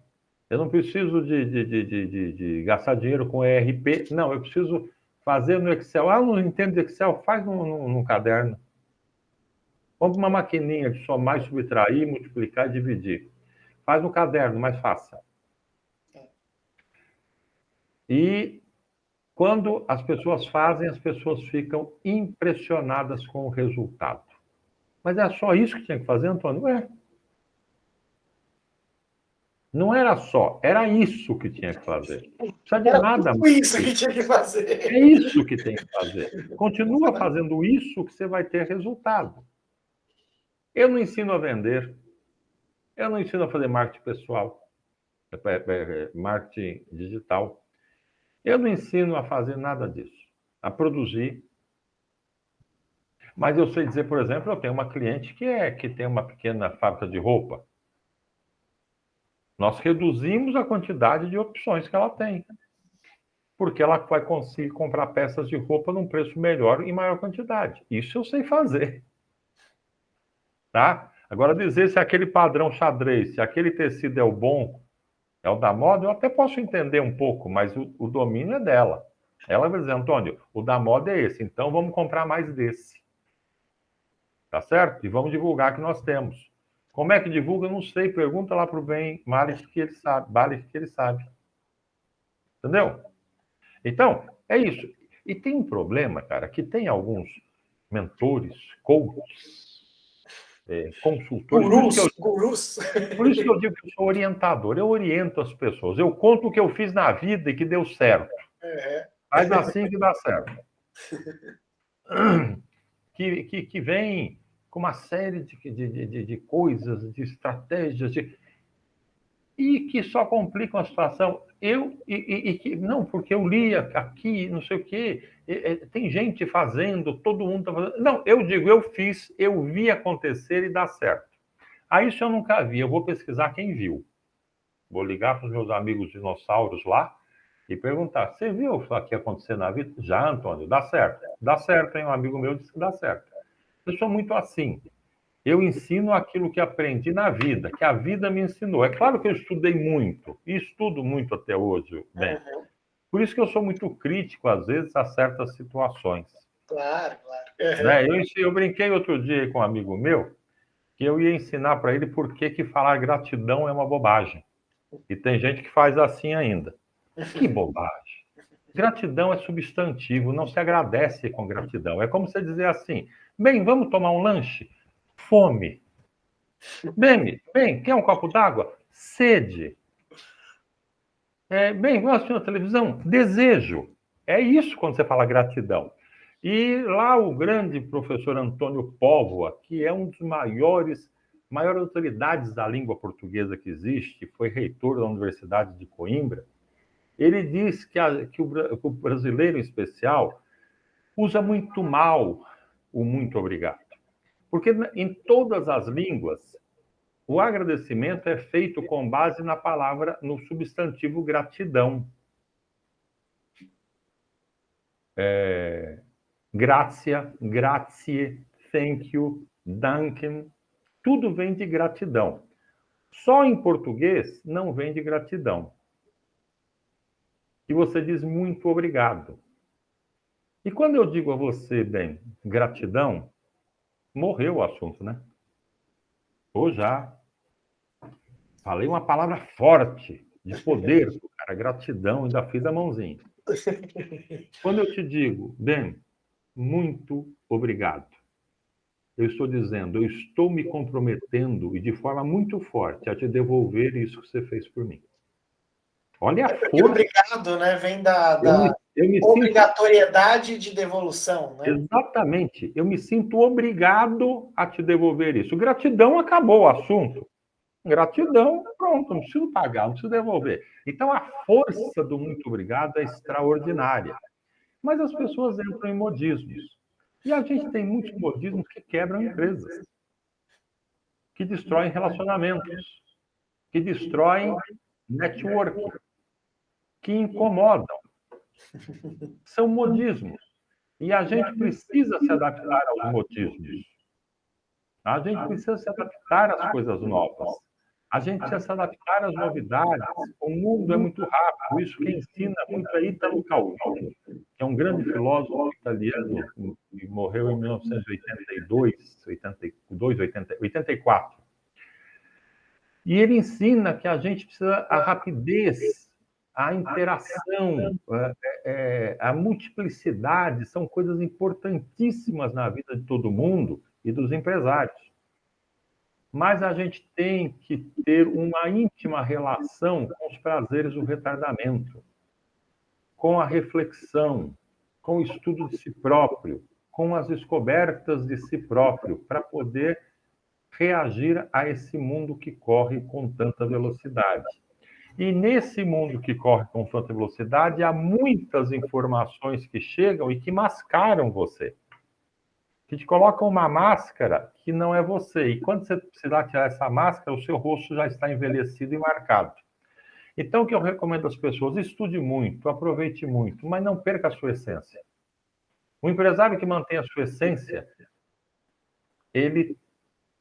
eu não preciso de gastar dinheiro com ERP. Não, eu preciso fazer no Excel. Ah, não entendo de Excel? Faz num caderno. Compre uma maquininha de somar, subtrair, multiplicar e dividir. Faz no caderno, mas faça. E quando as pessoas fazem, as pessoas ficam impressionadas com o resultado. Mas é só isso que tinha que fazer, Antônio? Não era só, era isso que tinha que fazer. Não precisa de nada tudo mais. Isso que tinha que fazer. É isso que tem que fazer. Continua fazendo isso que você vai ter resultado. Eu não ensino a vender. Eu não ensino a fazer marketing pessoal, marketing digital. Eu não ensino a fazer nada disso, a produzir. Mas eu sei dizer, por exemplo, eu tenho uma cliente que tem uma pequena fábrica de roupa. Nós reduzimos a quantidade de opções que ela tem, porque ela vai conseguir comprar peças de roupa num preço melhor e maior quantidade. Isso eu sei fazer. Tá? Agora, dizer se aquele padrão xadrez, se aquele tecido é o bom, é o da moda, eu até posso entender um pouco, mas o domínio é dela. Ela vai dizer, Antônio, o da moda é esse, então vamos comprar mais desse. Tá certo? E vamos divulgar que nós temos. Como é que divulga? Eu não sei. Pergunta lá para o Ben Malik que ele sabe. Malik que ele sabe. Entendeu? Então, é isso. E tem um problema, cara, que tem alguns mentores, coaches, consultores. Gurus. Por isso que eu digo que eu sou orientador. Eu oriento as pessoas. Eu conto o que eu fiz na vida e que deu certo. Faz assim que dá certo. Que vem com uma série de coisas, de estratégias, e que só complicam a situação. Não, porque eu li aqui, não sei o quê, tem gente fazendo, todo mundo está fazendo. Não, eu digo, eu fiz, eu vi acontecer e dá certo. Aí isso eu nunca vi, eu vou pesquisar quem viu. Vou ligar para os meus amigos dinossauros lá e perguntar, você viu o que acontecer na vida? Já, Antônio, dá certo. Dá certo, hein? Um amigo meu disse que dá certo. Eu sou muito assim. Eu ensino aquilo que aprendi na vida, que a vida me ensinou. É claro que eu estudei muito, e estudo muito até hoje, bem. Por isso que eu sou muito crítico, às vezes, a certas situações. Claro, claro. Eu brinquei outro dia com um amigo meu, que eu ia ensinar para ele por que falar gratidão é uma bobagem. E tem gente que faz assim ainda. Que bobagem. Gratidão é substantivo, não se agradece com gratidão. É como você dizer assim, bem, vamos tomar um lanche? Fome. Bem, quer um copo d'água? Sede. Bem, vamos assistir na televisão? Desejo. É isso quando você fala gratidão. E lá o grande professor Antônio Póvoa, que é um dos maiores autoridades da língua portuguesa que existe, foi reitor da Universidade de Coimbra, ele diz que o brasileiro, em especial, usa muito mal o muito obrigado. Porque em todas as línguas, o agradecimento é feito com base na palavra, no substantivo gratidão. Gracia, grazie, thank you, danken, tudo vem de gratidão. Só em português não vem de gratidão. E você diz muito obrigado. E quando eu digo a você, bem, gratidão, morreu o assunto, né? Ou já. Falei uma palavra forte, de poder, cara, gratidão, ainda fiz a mãozinha. Quando eu te digo, bem, muito obrigado, eu estou dizendo, eu estou me comprometendo e de forma muito forte a te devolver isso que você fez por mim. Olha a força. Obrigado, né? Vem da obrigatoriedade de devolução, né? Exatamente. Eu me sinto obrigado a te devolver isso. Gratidão, acabou o assunto. Gratidão, pronto, não preciso pagar, não preciso devolver. Então, a força do muito obrigado é extraordinária. Mas as pessoas entram em modismos. E a gente tem muitos modismos que quebram empresas, que destroem relacionamentos, que destroem networking, que incomodam. São modismos. E a gente precisa se adaptar aos modismos. A gente precisa se adaptar às coisas novas. A gente precisa se adaptar às novidades. O mundo é muito rápido. Isso quem ensina muito é Italo Calvino, que é um grande filósofo italiano que morreu em 1982, 84. E ele ensina que a gente precisa a rapidez, a interação, a multiplicidade são coisas importantíssimas na vida de todo mundo e dos empresários. Mas a gente tem que ter uma íntima relação com os prazeres do retardamento, com a reflexão, com o estudo de si próprio, com as descobertas de si próprio, para poder reagir a esse mundo que corre com tanta velocidade. E nesse mundo que corre com tanta velocidade, há muitas informações que chegam e que mascaram você, que te colocam uma máscara que não é você. E quando você precisar tirar essa máscara, o seu rosto já está envelhecido e marcado. Então, o que eu recomendo às pessoas? Estude muito, aproveite muito, mas não perca a sua essência. O empresário que mantém a sua essência, ele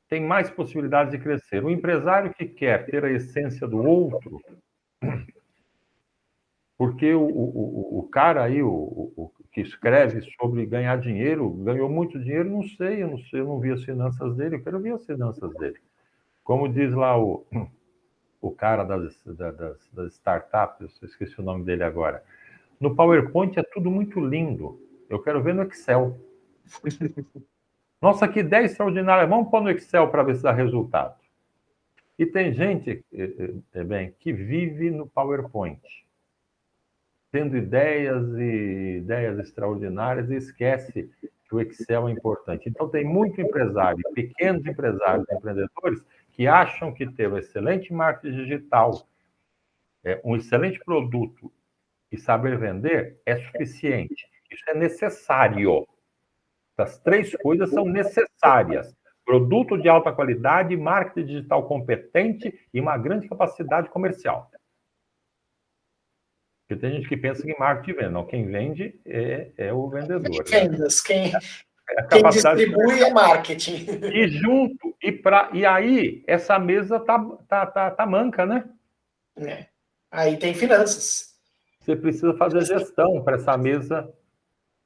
tem mais possibilidades de crescer. O empresário que quer ter a essência do outro, porque o cara aí, o que escreve sobre ganhar dinheiro, ganhou muito dinheiro, não sei, eu não vi as finanças dele, eu quero ver as finanças dele. Como diz lá o cara das startups, eu esqueci o nome dele agora. No PowerPoint é tudo muito lindo, eu quero ver no Excel. Nossa, que ideia extraordinária, vamos pôr no Excel para ver se dá resultado. E tem gente, bem, que vive no PowerPoint, tendo ideias extraordinárias e esquece que o Excel é importante. Então, tem muito empresário, pequenos empresários, empreendedores, que acham que ter um excelente marketing digital, um excelente produto e saber vender é suficiente. Isso é necessário. As três coisas são necessárias. Produto de alta qualidade, marketing digital competente e uma grande capacidade comercial. Porque tem gente que pensa que marketing vende. Não, quem vende é o vendedor. Vendas, quem distribui é marketing. E junto, e aí, essa mesa tá manca, né? Aí tem finanças. Você precisa fazer gestão para essa mesa,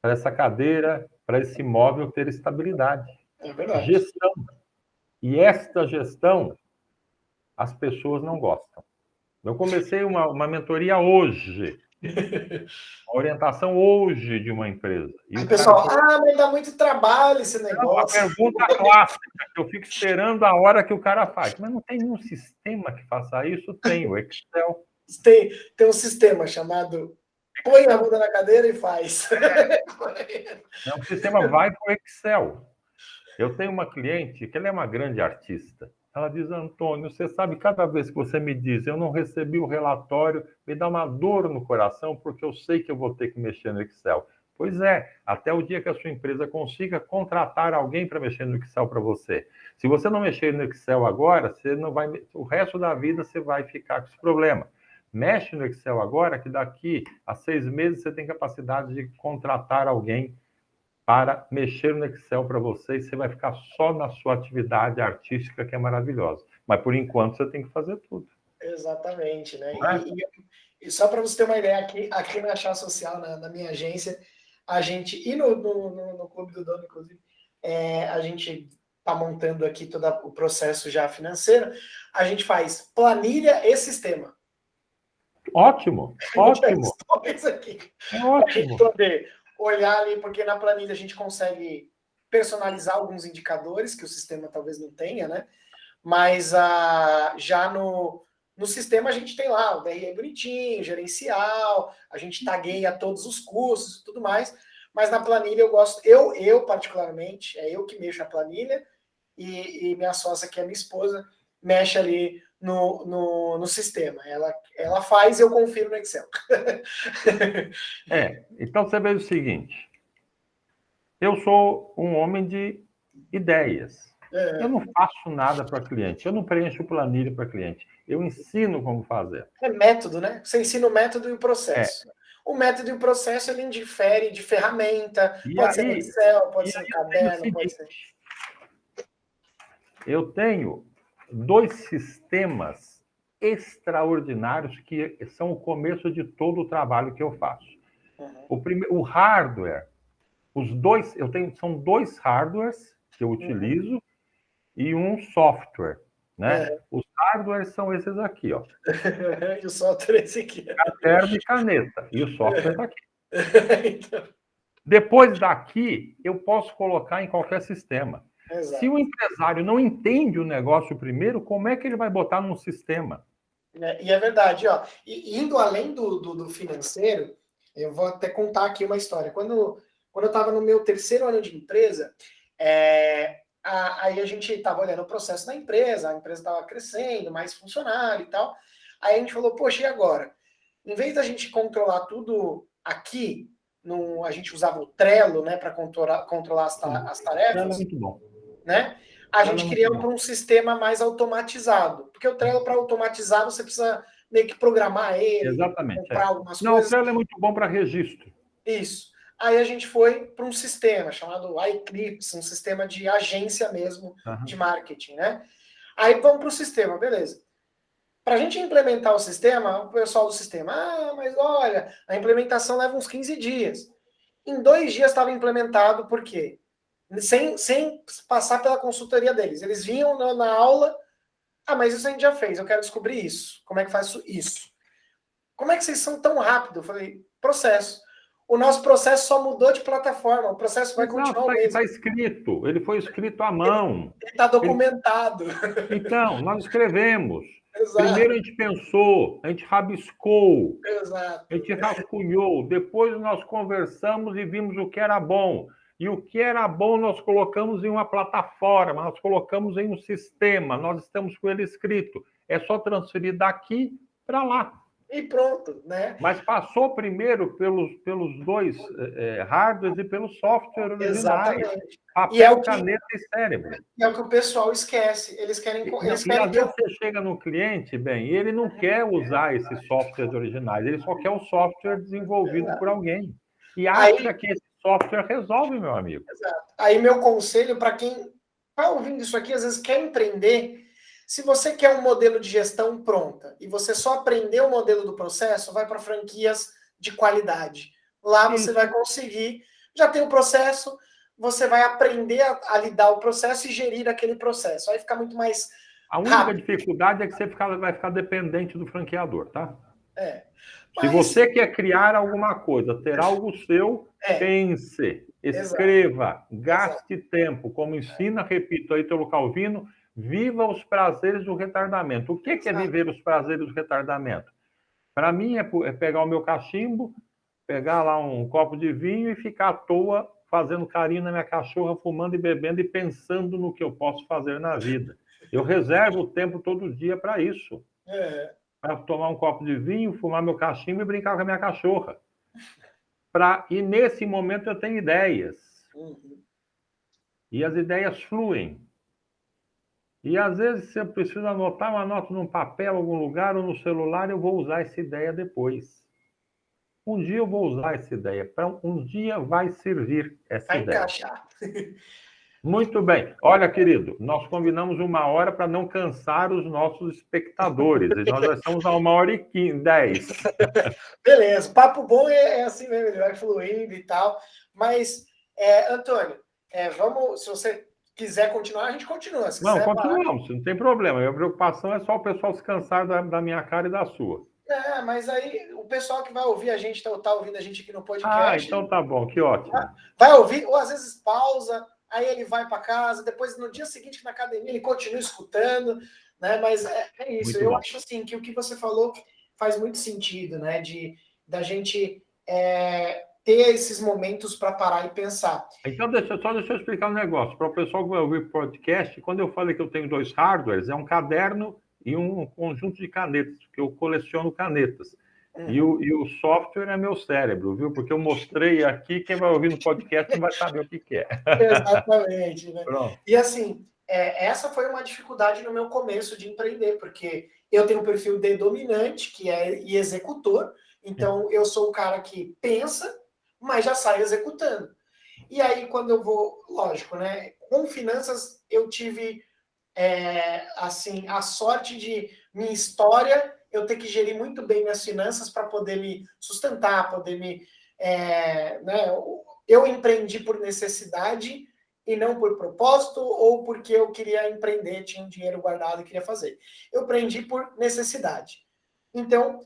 para essa cadeira, para esse imóvel ter estabilidade. É verdade. Gestão. E esta gestão, as pessoas não gostam. Eu comecei uma mentoria hoje, uma orientação hoje de uma empresa. E o pessoal, mas dá muito trabalho esse A negócio. pergunta clássica, que eu fico esperando a hora que o cara faz. Mas não tem nenhum sistema que faça isso? Tem o Excel. Tem um sistema chamado põe a bunda na cadeira e faz. O sistema vai para o Excel. Eu tenho uma cliente que ela é uma grande artista. Ela diz, Antônio, você sabe, cada vez que você me diz, eu não recebi o relatório, me dá uma dor no coração, porque eu sei que eu vou ter que mexer no Excel. Pois é, até o dia que a sua empresa consiga contratar alguém para mexer no Excel para você. Se você não mexer no Excel agora, você não vai, o resto da vida você vai ficar com esse problema. Mexe no Excel agora, que daqui a 6 meses você tem capacidade de contratar alguém para mexer no Excel para você e você vai ficar só na sua atividade artística, que é maravilhosa. Mas, por enquanto, você tem que fazer tudo. Exatamente, né? E só para você ter uma ideia, aqui na Chá Social, na minha agência, a gente, e no Clube do Dono, inclusive, a gente está montando aqui todo o processo já financeiro, a gente faz planilha e sistema. Ótimo, ótimo. Aqui. É ótimo. A gente poder olhar ali, porque na planilha a gente consegue personalizar alguns indicadores que o sistema talvez não tenha, né? Mas já no sistema a gente tem lá o DRE bonitinho, gerencial, a gente tagueia todos os custos e tudo mais, mas na planilha eu gosto, eu particularmente, eu que mexo na planilha, e minha sócia, que é minha esposa, mexe ali no sistema. Ela faz e eu confiro no Excel. Então você vê o seguinte, eu sou um homem de ideias. Eu não faço nada para cliente, eu não preencho planilha para cliente, eu ensino como fazer. É método, né? Você ensina o método e o processo. O método e o processo, ele indifere de ferramenta, pode ser no Excel, pode ser no caderno, pode ser... Eu tenho 2 sistemas extraordinários que são o começo de todo o trabalho que eu faço. O hardware, são 2 hardwares que eu utilizo e um software, né? Os hardwares são esses aqui, ó. E o software é esse aqui. Caderno e caneta. E o software está aqui. Então... Depois daqui, eu posso colocar em qualquer sistema. Exato. Se o empresário não entende o negócio primeiro, como é que ele vai botar num sistema? E é verdade, ó. E indo além do financeiro, eu vou até contar aqui uma história. Quando eu estava no meu 3º ano de empresa, aí a gente estava olhando o processo da empresa, a empresa estava crescendo, mais funcionário e tal. Aí a gente falou, poxa, e agora? Em vez da gente controlar tudo aqui, a gente usava o Trello, né, para controlar as tarefas. Trello é muito bom. Né? A gente criou para um sistema mais automatizado. Porque o Trello, para automatizar, você precisa meio que programar ele. Exatamente. Comprar algumas coisas. O Trello é muito bom para registro. Isso. Aí a gente foi para um sistema chamado iClips, um sistema de agência mesmo, de marketing, né? Aí vamos para o sistema, beleza. Para a gente implementar o sistema, o pessoal do sistema, mas olha, a implementação leva uns 15 dias. Em 2 dias estava implementado, por quê? Sem passar pela consultoria deles. Eles vinham na aula, mas isso a gente já fez, eu quero descobrir isso. Como é que faz isso? Como é que vocês são tão rápido? Eu falei, processo. O nosso processo só mudou de plataforma, o processo vai continuar o mesmo. Está escrito, ele foi escrito à mão. Ele está documentado. Então, nós escrevemos. Exato. Primeiro a gente pensou, a gente rabiscou, exato, a gente rascunhou, depois nós conversamos e vimos o que era bom. E o que era bom nós colocamos em uma plataforma, nós colocamos em um sistema, nós estamos com ele escrito. É só transferir daqui para lá. E pronto, né? Mas passou primeiro pelos 2 hardwares e pelo software originais. Exatamente. Papel, caneta e cérebro. E é o que o pessoal esquece. Eles querem e às vezes você chega no cliente, bem, e ele não quer usar esses softwares originais, ele só quer um software desenvolvido por alguém. E acha que esse software resolve, meu amigo. Exato. Aí meu conselho para quem está ouvindo isso aqui, às vezes quer empreender, se você quer um modelo de gestão pronta e você só aprender o modelo do processo, vai para franquias de qualidade. Lá você vai conseguir, já tem o processo, você vai aprender a lidar o processo e gerir aquele processo. Aí fica muito mais rápido. A única dificuldade é que você vai ficar dependente do franqueador, tá? Mas... Se você quer criar alguma coisa, ter algo seu, pense, escreva, gaste tempo, como ensina, repito, aí Ítalo Calvino, viva os prazeres do retardamento. O que é viver os prazeres do retardamento? Para mim é pegar o meu cachimbo, pegar lá um copo de vinho e ficar à toa fazendo carinho na minha cachorra, fumando e bebendo e pensando no que eu posso fazer na vida. Eu reservo o tempo todo dia para isso. Para tomar um copo de vinho, fumar meu cachimbo e brincar com a minha cachorra. E nesse momento eu tenho ideias. E as ideias fluem. E às vezes, se eu preciso anotar, eu anoto num papel, em algum lugar, ou no celular, eu vou usar essa ideia depois. Um dia eu vou usar essa ideia. Um dia vai servir essa ideia. Vai encaixar. Muito bem. Olha, querido, nós combinamos 1 hora para não cansar os nossos espectadores. E nós já estamos a 1h10. Beleza. Papo bom é assim mesmo, ele vai fluindo e tal. Mas, Antônio, vamos, se você quiser continuar, a gente continua. Não, continuamos, não tem problema. A minha preocupação é só o pessoal se cansar da minha cara e da sua. Mas aí o pessoal que vai ouvir a gente, tá ouvindo a gente aqui no podcast... então tá bom, que ótimo. Vai ouvir, ou às vezes pausa, aí ele vai para casa, depois no dia seguinte na academia ele continua escutando, né? Mas é isso. Eu acho assim que o que você falou faz muito sentido, né? Da gente ter esses momentos para parar e pensar. Então, deixa eu explicar um negócio. Para o pessoal que vai ouvir o podcast, quando eu falei que eu tenho 2 hardwares, é um caderno e um conjunto de canetas, porque eu coleciono canetas. E o software é meu cérebro, viu? Porque eu mostrei aqui, quem vai ouvir no podcast não vai saber o que é. Exatamente, né? Pronto. E assim, essa foi uma dificuldade no meu começo de empreender, porque eu tenho um perfil de dominante, que é e executor, então eu sou o cara que pensa, mas já sai executando. E aí, quando eu vou, lógico, né? Com finanças, eu tive assim a sorte de minha história eu ter que gerir muito bem minhas finanças para poder me sustentar, poder me. Né, eu empreendi por necessidade e não por propósito ou porque eu queria empreender, tinha um dinheiro guardado e queria fazer. Eu empreendi por necessidade. Então,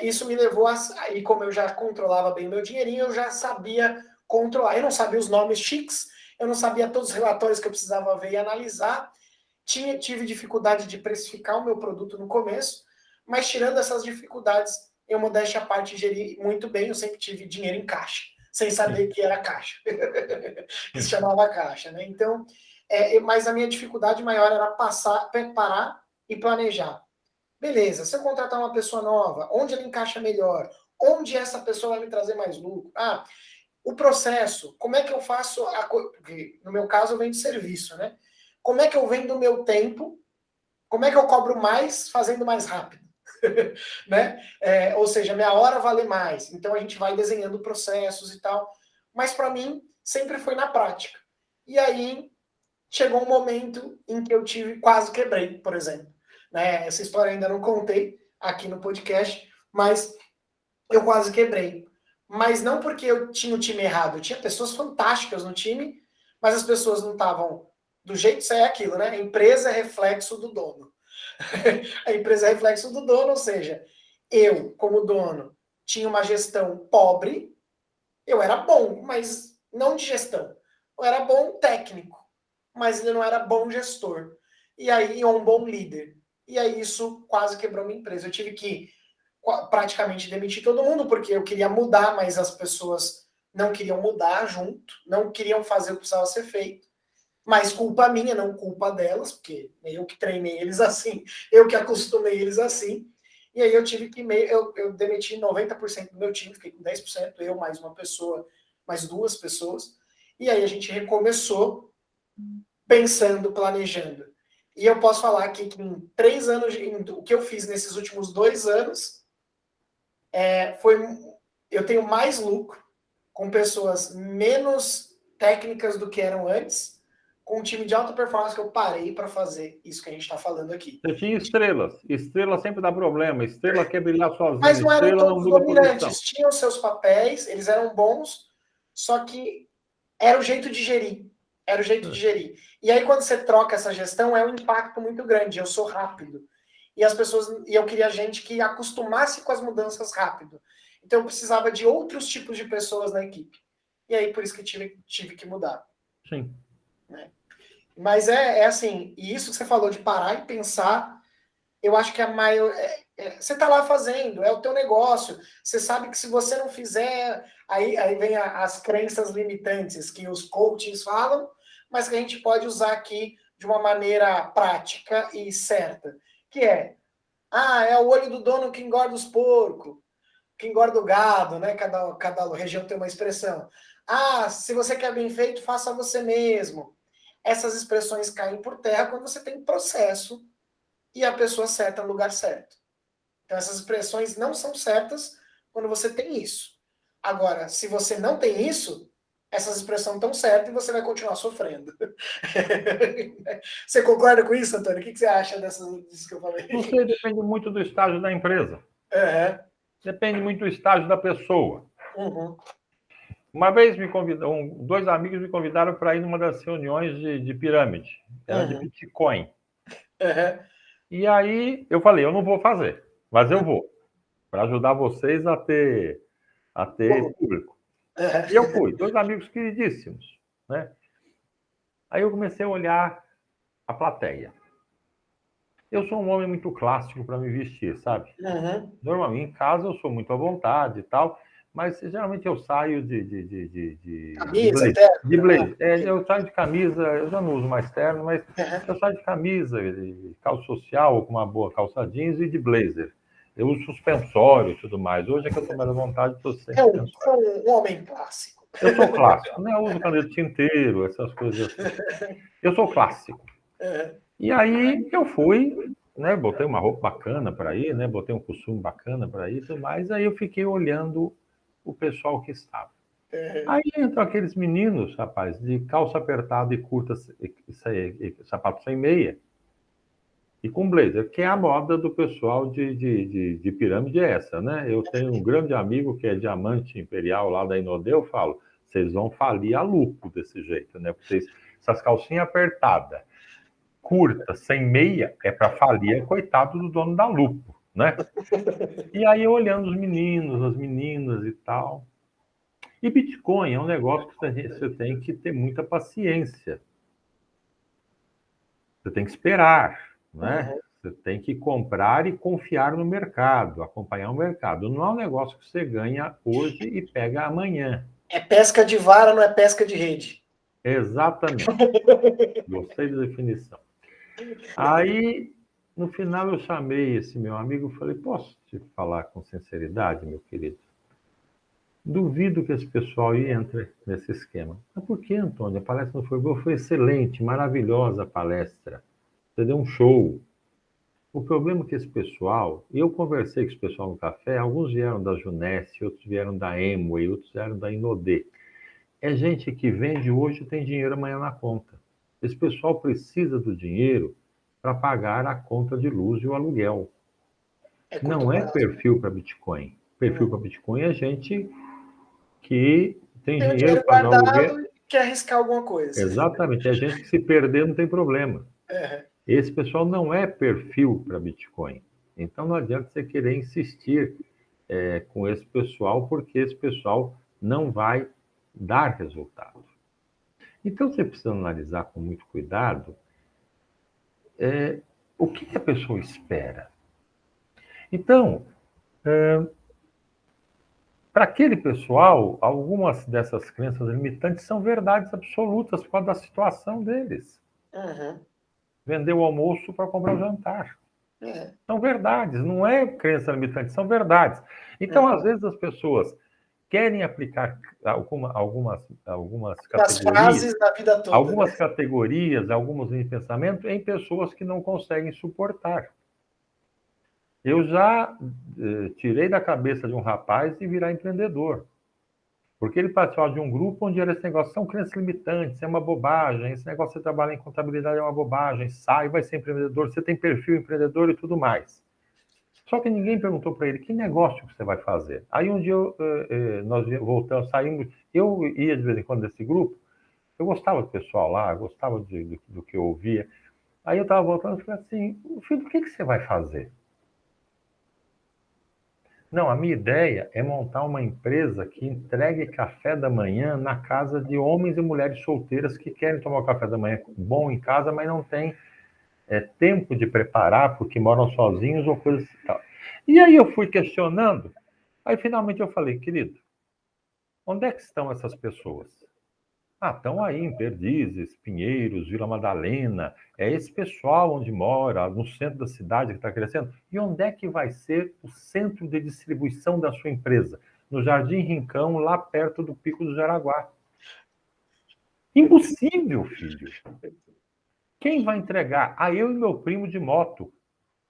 isso me levou a. E como eu já controlava bem meu dinheirinho, eu já sabia controlar. Eu não sabia os nomes chiques, eu não sabia todos os relatórios que eu precisava ver e analisar. Tive dificuldade de precificar o meu produto no começo, mas tirando essas dificuldades, eu, modéstia à parte, geri muito bem. Eu sempre tive dinheiro em caixa, sem saber que era caixa. Que se chamava caixa, né? Então, mas a minha dificuldade maior era preparar e planejar. Beleza, se eu contratar uma pessoa nova, onde ela encaixa melhor? Onde essa pessoa vai me trazer mais lucro? O processo, como é que eu faço porque no meu caso eu vendo serviço, né? Como é que eu vendo o meu tempo? Como é que eu cobro mais fazendo mais rápido? Né? Ou seja, minha hora vale mais. Então a gente vai desenhando processos e tal. Mas para mim sempre foi na prática. E aí chegou um momento em que eu quase quebrei, por exemplo. Né? Essa história ainda não contei aqui no podcast, mas eu quase quebrei. Mas não porque eu tinha o time errado. Eu tinha pessoas fantásticas no time, mas as pessoas não estavam do jeito que é aquilo, né? A empresa é reflexo do dono. A empresa é reflexo do dono, ou seja, eu, como dono, tinha uma gestão pobre, eu era bom, mas não de gestão. Eu era bom técnico, mas ele não era bom gestor. E aí, um bom líder. E aí, isso quase quebrou minha empresa. Eu tive que praticamente demitir todo mundo, porque eu queria mudar, mas as pessoas não queriam mudar junto, não queriam fazer o que precisava ser feito. Mas culpa minha, não culpa delas, porque eu que treinei eles assim, eu que acostumei eles assim. E aí eu tive que eu demiti 90% do meu time, fiquei com 10%, eu mais uma pessoa, mais 2 pessoas. E aí a gente recomeçou pensando, planejando. E eu posso falar aqui que em 3 anos, o que eu fiz nesses últimos 2 anos, eu tenho mais lucro com pessoas menos técnicas do que eram antes, com um time de alta performance que eu parei para fazer isso que a gente está falando aqui. Você tinha estrelas. Estrela sempre dá problema. Estrela quer brilhar sozinha. Mas não eram Estrela não todos muda posição. dominantes, tinham seus papéis, eles eram bons, só que era o jeito de gerir. Era o jeito de gerir. E aí, quando você troca essa gestão, é um impacto muito grande. Eu sou rápido. E eu queria gente que acostumasse com as mudanças rápido. Então, eu precisava de outros tipos de pessoas na equipe. E aí, por isso que tive que mudar. Sim. Né? Mas é assim, e isso que você falou de parar e pensar, eu acho que a maior. Você está lá fazendo, é o teu negócio. Você sabe que se você não fizer, aí vem as crenças limitantes que os coaches falam, mas que a gente pode usar aqui de uma maneira prática e certa. Que é o olho do dono que engorda os porcos, que engorda o gado, né? Cada região tem uma expressão. Se você quer bem feito, faça você mesmo. Essas expressões caem por terra quando você tem processo e a pessoa certa no lugar certo. Então, essas expressões não são certas quando você tem isso. Agora, se você não tem isso, essas expressões estão certas e você vai continuar sofrendo. Você concorda com isso, Antônio? O que você acha disso que eu falei? Não sei, depende muito do estágio da empresa. Uhum. Depende muito do estágio da pessoa. Uhum. Uma vez 2 amigos me convidaram para ir numa das reuniões de pirâmide. Era de Bitcoin. Uhum. E aí eu falei, eu não vou fazer, mas eu vou, para ajudar vocês a ter esse público. E eu fui, 2 amigos queridíssimos, né? Aí eu comecei a olhar a plateia. Eu sou um homem muito clássico para me vestir, sabe? Uhum. Normalmente em casa eu sou muito à vontade e tal, Mas geralmente eu saio Camisa, blazer. terno, De blazer. okay. Eu saio de camisa, eu já não uso mais terno, mas eu saio de camisa, de calça social, com uma boa calça jeans e de blazer. Eu uso suspensório e tudo mais. Hoje é que eu estou mais à vontade, estou sem suspensório. Um homem clássico. Eu sou clássico, né? Eu uso caneta tinteiro, essas coisas assim. Eu sou clássico. E aí eu fui, né? Botei uma roupa bacana para ir, né? Botei um costume bacana para ir e tudo mais. Aí eu fiquei olhando o pessoal que estava. Aí entram aqueles meninos, rapaz, de calça apertada e curta, sapato sem meia, e com blazer, que é a moda do pessoal de pirâmide é essa, né? Eu tenho um grande amigo que é diamante imperial lá da Inodê, eu falo, vocês vão falir a lucro desse jeito, né? Porque essas calcinhas apertadas, curtas, sem meia, é para falir, coitado do dono da Lupo, né? E aí olhando os meninos, as meninas e tal. E Bitcoin é um negócio que você tem que ter muita paciência. Você tem que esperar, né? Você tem que comprar e confiar no mercado, acompanhar o mercado. Não é um negócio que você ganha hoje e pega amanhã. É pesca de vara, não é pesca de rede. Exatamente. Gostei da definição. Aí, no final, eu chamei esse meu amigo e falei, posso te falar com sinceridade, meu querido? Duvido que esse pessoal entre nesse esquema. Mas por que, Antônio? A palestra não foi boa? Foi excelente, maravilhosa a palestra. Você deu um show. O problema é que esse pessoal, eu conversei com esse pessoal no café, alguns vieram da Junesse, outros vieram da Amway, outros vieram da Inodê. É gente que vende hoje e tem dinheiro amanhã na conta. Esse pessoal precisa do dinheiro para pagar a conta de luz e o aluguel. Não é perfil para Bitcoin. Perfil para Bitcoin é gente que tem dinheiro para pagar o aluguel. E quer arriscar alguma coisa. Exatamente. É gente que se perder não tem problema. Esse pessoal não é perfil para Bitcoin. Então não adianta você querer insistir com esse pessoal, porque esse pessoal não vai dar resultado. Então você precisa analisar com muito cuidado o que a pessoa espera. Então, para aquele pessoal, algumas dessas crenças limitantes são verdades absolutas por causa da situação deles. Vender o almoço para comprar o jantar. São verdades, não é crença limitante, são verdades. Então, às vezes, as pessoas querem aplicar algumas categorias, da vida toda, algumas categorias, alguns pensamentos em pessoas que não conseguem suportar. Eu já tirei da cabeça de um rapaz de virar empreendedor. Porque ele participava de um grupo onde era esse negócio, são crenças limitantes, é uma bobagem, esse negócio de você trabalhar em contabilidade é uma bobagem, sai, vai ser empreendedor, você tem perfil empreendedor e tudo mais. Só que ninguém perguntou para ele, que negócio que você vai fazer? Aí um dia nós voltamos, saímos, eu ia de vez em quando desse grupo, eu gostava do pessoal lá, gostava do que eu ouvia. Aí eu estava voltando e falei assim, filho, o que você vai fazer? Não, a minha ideia é montar uma empresa que entregue café da manhã na casa de homens e mulheres solteiras que querem tomar o café da manhã bom em casa, mas não tem tempo de preparar porque moram sozinhos ou coisas e tal. E aí eu fui questionando, aí finalmente eu falei, querido, onde é que estão essas pessoas? Ah, estão aí em Perdizes, Pinheiros, Vila Madalena, é esse pessoal onde mora, no centro da cidade que está crescendo. E onde é que vai ser o centro de distribuição da sua empresa? No Jardim Rincão, lá perto do Pico do Jaraguá. Impossível, filho. Quem vai entregar? Ah, eu e meu primo de moto.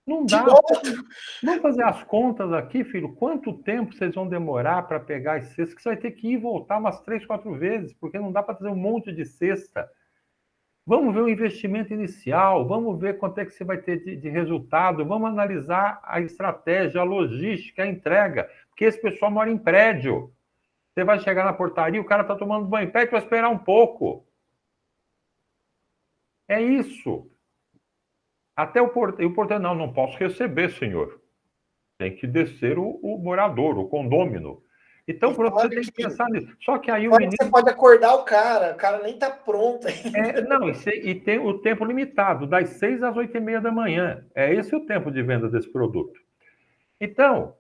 Não dá. Vamos fazer as contas aqui, filho. Quanto tempo vocês vão demorar para pegar as cestas? Que você vai ter que ir e voltar umas 3, 4 vezes, porque não dá para trazer um monte de cesta. Vamos ver o investimento inicial, vamos ver quanto é que você vai ter de resultado, vamos analisar a estratégia, a logística, a entrega, porque esse pessoal mora em prédio. Você vai chegar na portaria, o cara está tomando banho, pede para esperar um pouco. É isso. Até o porteiro, não posso receber, senhor. Tem que descer o morador, o condômino. Então, você tem que pensar nisso. Só que aí o menino... Você pode acordar o cara nem está pronto ainda. Não, e tem o tempo limitado, das 6 às 8h30 da manhã. É esse o tempo de venda desse produto. Então,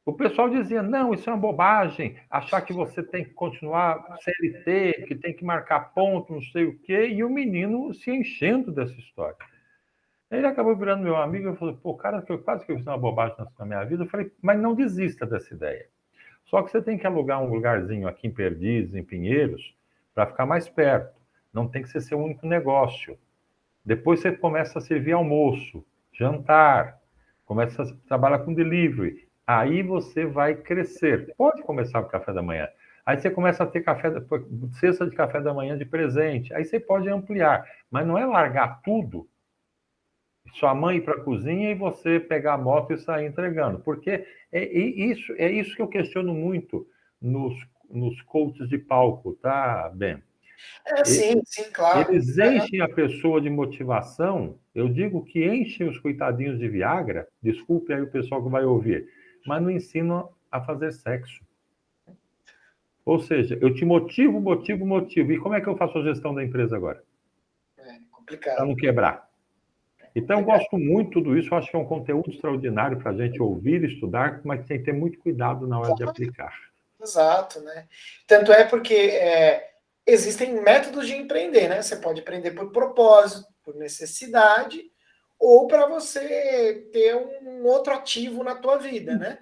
O pessoal dizia, não, isso é uma bobagem, achar que você tem que continuar CLT, que tem que marcar ponto, não sei o quê, e o menino se enchendo dessa história. Ele acabou virando meu amigo e falou, pô, cara, quase que eu fiz uma bobagem na minha vida. Eu falei, mas não desista dessa ideia. Só que você tem que alugar um lugarzinho aqui em Perdizes, em Pinheiros, para ficar mais perto. Não tem que ser seu único negócio. Depois você começa a servir almoço, jantar, começa a trabalhar com delivery. Aí você vai crescer. Pode começar com café da manhã. Aí você começa a ter cesta de café da manhã de presente. Aí você pode ampliar. Mas não é largar tudo, sua mãe ir para a cozinha e você pegar a moto e sair entregando. Porque é isso que eu questiono muito nos coaches de palco, tá, Ben? Sim, claro. Eles enchem a pessoa de motivação, eu digo que enchem os coitadinhos de Viagra, desculpe aí o pessoal que vai ouvir, mas não ensinam a fazer sexo. Ou seja, eu te motivo. E como é que eu faço a gestão da empresa agora? É complicado. Para não quebrar. Então, eu gosto muito de tudo isso, eu acho que é um conteúdo extraordinário para a gente ouvir e estudar, mas tem que ter muito cuidado na hora de aplicar. Exato, né? Tanto é porque existem métodos de empreender, né? Você pode empreender por propósito, por necessidade, ou para você ter um outro ativo na tua vida, né?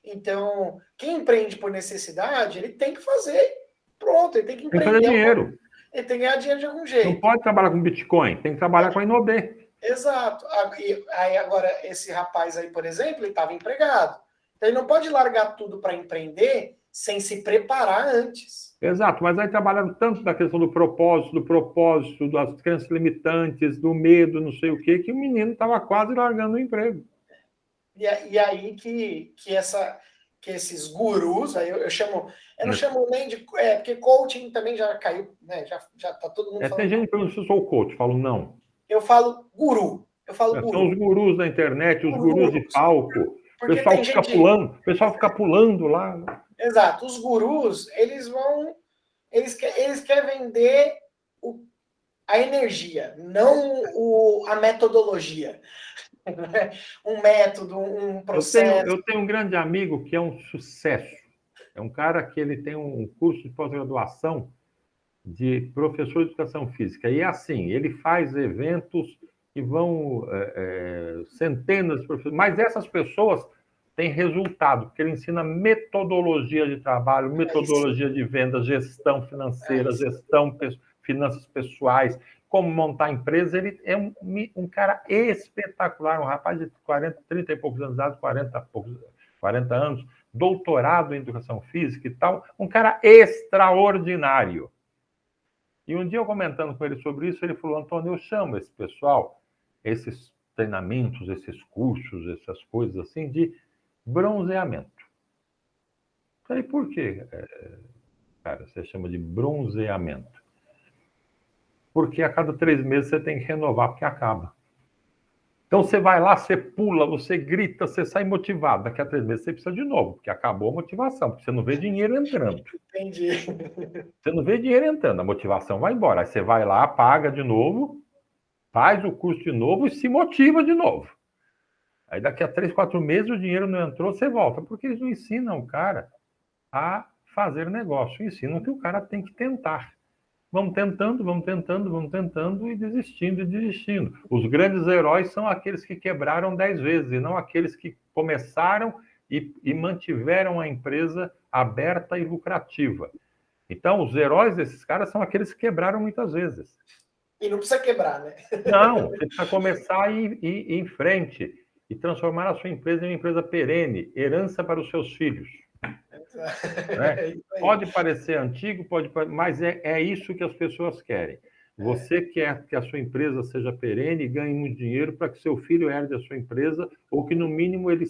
Então, quem empreende por necessidade, ele tem que fazer, pronto, ele tem que Tem que fazer empreender, dinheiro. ele tem que ganhar dinheiro de algum Não jeito. pode trabalhar com Bitcoin, tem que trabalhar com a Inobê. Exato. Aí agora, esse rapaz aí, por exemplo, ele estava empregado. Então, ele não pode largar tudo para empreender sem se preparar antes. Exato, mas aí trabalharam tanto da questão do propósito, das crenças limitantes, do medo, não sei o quê, que o menino estava quase largando o emprego. E aí que esses gurus, aí eu chamo, eu não chamo nem de, porque coaching também já caiu, né? Já tá todo mundo falando. Tem gente que pergunta se eu sou coach, eu falo não. Eu falo guru. São os gurus da internet, os gurus de palco. O pessoal fica pulando, o pessoal fica pulando lá. Exato, os gurus, eles querem vender a energia, não a metodologia. Um método, um processo. Eu tenho um grande amigo que é um sucesso. É um cara que ele tem um curso de pós-graduação de professor de educação física. E é assim, ele faz eventos que vão centenas de professores, mas essas pessoas têm resultado, porque ele ensina metodologia de trabalho, metodologia de venda, gestão financeira, gestão, finanças pessoais, como montar empresa. Ele é um cara espetacular, um rapaz de 30 e poucos anos, 40 anos, doutorado em educação física e tal, um cara extraordinário. E um dia eu comentando com ele sobre isso, ele falou, Antônio, eu chamo esse pessoal, esses treinamentos, esses cursos, essas coisas assim, de bronzeamento. Falei, por quê, cara, você chama de bronzeamento? Porque a cada 3 meses você tem que renovar, porque acaba. Então você vai lá, você pula, você grita, você sai motivado. Daqui a 3 meses você precisa de novo, porque acabou a motivação, porque você não vê dinheiro entrando. Entendi. Você não vê dinheiro entrando, a motivação vai embora. Aí você vai lá, paga de novo, faz o curso de novo e se motiva de novo. Aí daqui a 3, 4 meses o dinheiro não entrou, você volta. Porque eles não ensinam o cara a fazer negócio, ensinam que o cara tem que tentar. Vamos tentando e desistindo. Os grandes heróis são aqueles que quebraram 10 vezes, e não aqueles que começaram e mantiveram a empresa aberta e lucrativa. Então, os heróis desses caras são aqueles que quebraram muitas vezes. E não precisa quebrar, né? Não, você precisa começar e ir em frente e transformar a sua empresa em uma empresa perene, herança para os seus filhos. Né? Pode parecer antigo, mas é isso que as pessoas querem. Você quer que a sua empresa seja perene e ganhe muito dinheiro para que seu filho herde a sua empresa, ou que, no mínimo, ele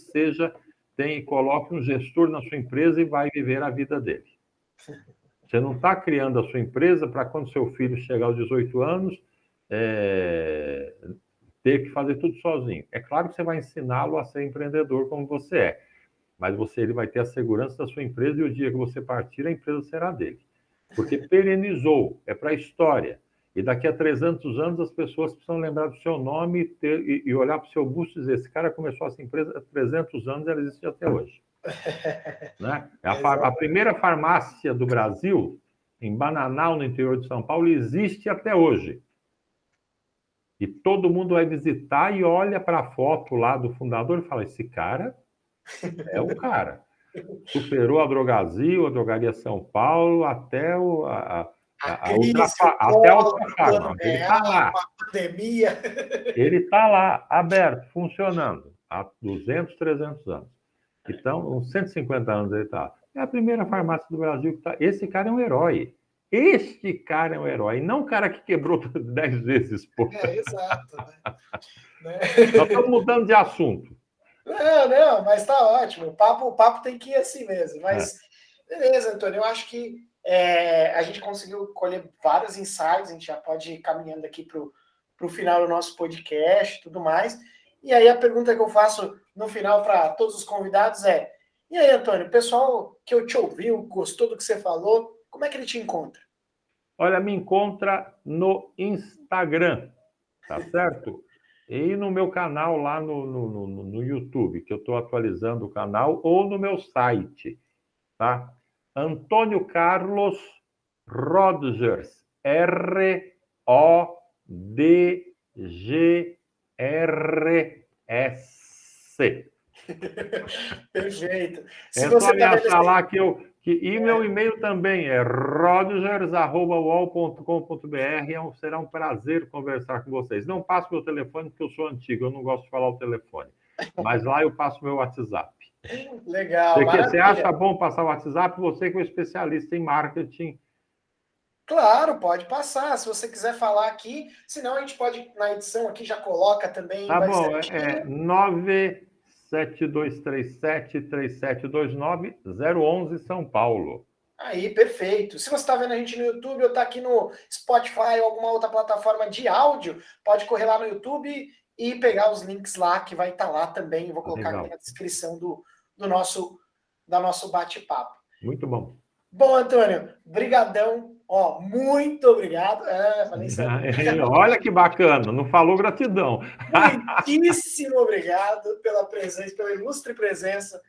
coloque um gestor na sua empresa e vai viver a vida dele. Você não está criando a sua empresa para, quando seu filho chegar aos 18 anos, ter que fazer tudo sozinho. É claro que você vai ensiná-lo a ser empreendedor como você é, mas ele vai ter a segurança da sua empresa, e o dia que você partir, a empresa será dele. Porque perenizou, é para a história. E daqui a 300 anos as pessoas precisam lembrar do seu nome e olhar para o seu busto e dizer, esse cara começou essa empresa há 300 anos e ela existe até hoje. Né? A primeira farmácia do Brasil, em Bananal, no interior de São Paulo, existe até hoje. E todo mundo vai visitar e olha para a foto lá do fundador e fala: esse cara é o cara. Superou a Drogazil, a Drogaria São Paulo, até a crise, até a Ultra Farma. Ele está lá. a pandemia. Ele está lá, aberto, funcionando, há 200, 300 anos. Então, uns 150 anos ele está. É a primeira farmácia do Brasil que está. Esse cara é um herói. Este cara é um herói, não o cara que quebrou 10 vezes. Pô. Exato. Né? Nós estamos mudando de assunto. Não, mas está ótimo. O papo tem que ir assim mesmo. Mas, beleza, Antônio, eu acho que a gente conseguiu colher vários insights, a gente já pode ir caminhando aqui para o final do nosso podcast e tudo mais. E aí a pergunta que eu faço no final para todos os convidados é: e aí, Antônio, o pessoal que eu te ouviu, gostou do que você falou, como é que ele te encontra? Olha, me encontra no Instagram, tá certo? E no meu canal lá no YouTube, que eu estou atualizando o canal, ou no meu site, tá? Antônio Carlos Rodgers, RODGRS. Perfeito. É só me achar lá e meu e-mail também é rodgers@uol.com.br. Será um prazer conversar com vocês. Não passo meu telefone porque eu sou antigo, eu não gosto de falar o telefone. Mas lá eu passo meu WhatsApp. Legal, você acha bom passar o WhatsApp? Você que é um especialista em marketing. Claro, pode passar. Se você quiser falar aqui, senão a gente pode, na edição aqui, já coloca também. Tá bom, 97237-3729, 011 São Paulo. Aí, perfeito. Se você está vendo a gente no YouTube ou está aqui no Spotify ou alguma outra plataforma de áudio, pode correr lá no YouTube e pegar os links lá, que vai estar lá também. Eu vou colocar aqui na descrição do nosso bate-papo. Muito bom. Bom, Antônio, brigadão. Muito obrigado. Falei isso. Olha que bacana, não falou gratidão. Muitíssimo obrigado pela presença, pela ilustre presença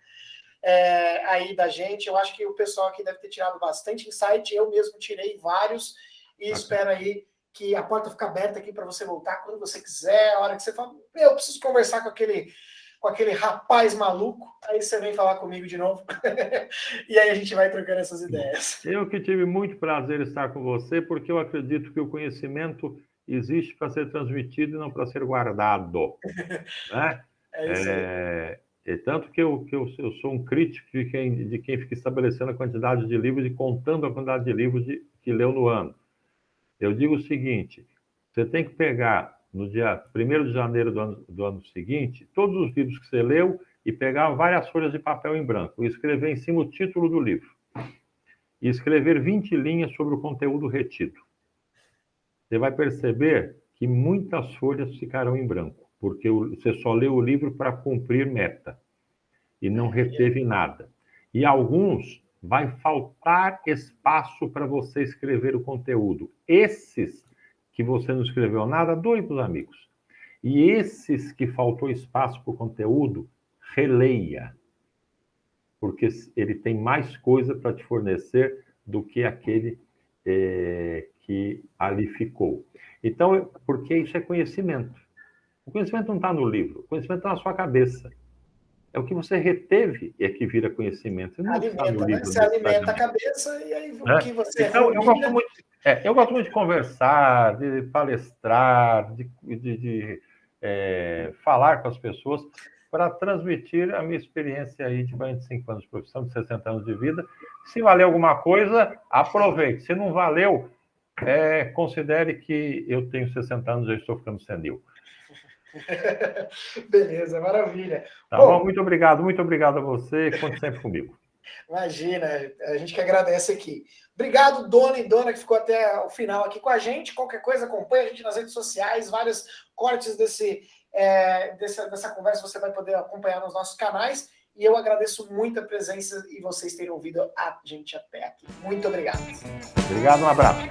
aí da gente. Eu acho que o pessoal aqui deve ter tirado bastante insight. Eu mesmo tirei vários e espero aí que a porta fique aberta aqui para você voltar quando você quiser, a hora que você fala, eu preciso conversar com aquele rapaz maluco, aí você vem falar comigo de novo, e aí a gente vai trocando essas ideias. Eu que tive muito prazer em estar com você, porque eu acredito que o conhecimento existe para ser transmitido e não para ser guardado. Né? É isso aí. Tanto que eu sou um crítico de quem fica estabelecendo a quantidade de livros e contando a quantidade de livros que leu no ano. Eu digo o seguinte, você tem que pegar no dia 1º de janeiro do ano seguinte, todos os livros que você leu e pegar várias folhas de papel em branco e escrever em cima o título do livro. E escrever 20 linhas sobre o conteúdo retido. Você vai perceber que muitas folhas ficarão em branco, porque você só leu o livro para cumprir meta e não reteve nada. E alguns vai faltar espaço para você escrever o conteúdo. Esses que você não escreveu nada, doe para os amigos. E esses que faltou espaço para o conteúdo, releia. Porque ele tem mais coisa para te fornecer do que aquele que ali ficou. Então, porque isso é conhecimento. O conhecimento não está no livro, o conhecimento está na sua cabeça. É o que você reteve é que vira conhecimento. Não alimenta, está no livro, né? Você alimenta a cabeça e aí o que você então, eu gosto muito de conversar, de palestrar, de falar com as pessoas para transmitir a minha experiência aí de 45 anos de profissão, de 60 anos de vida. Se valer alguma coisa, aproveite. Se não valeu, considere que eu tenho 60 anos e já estou ficando senil. Beleza, maravilha. Tá bom, muito obrigado a você. Conte sempre comigo. Imagina, a gente que agradece aqui. Obrigado, dona e dona, que ficou até o final aqui com a gente. Qualquer coisa, acompanha a gente nas redes sociais, vários cortes dessa conversa você vai poder acompanhar nos nossos canais. E eu agradeço muito a presença e vocês terem ouvido a gente até aqui. Muito obrigado. Obrigado, um abraço.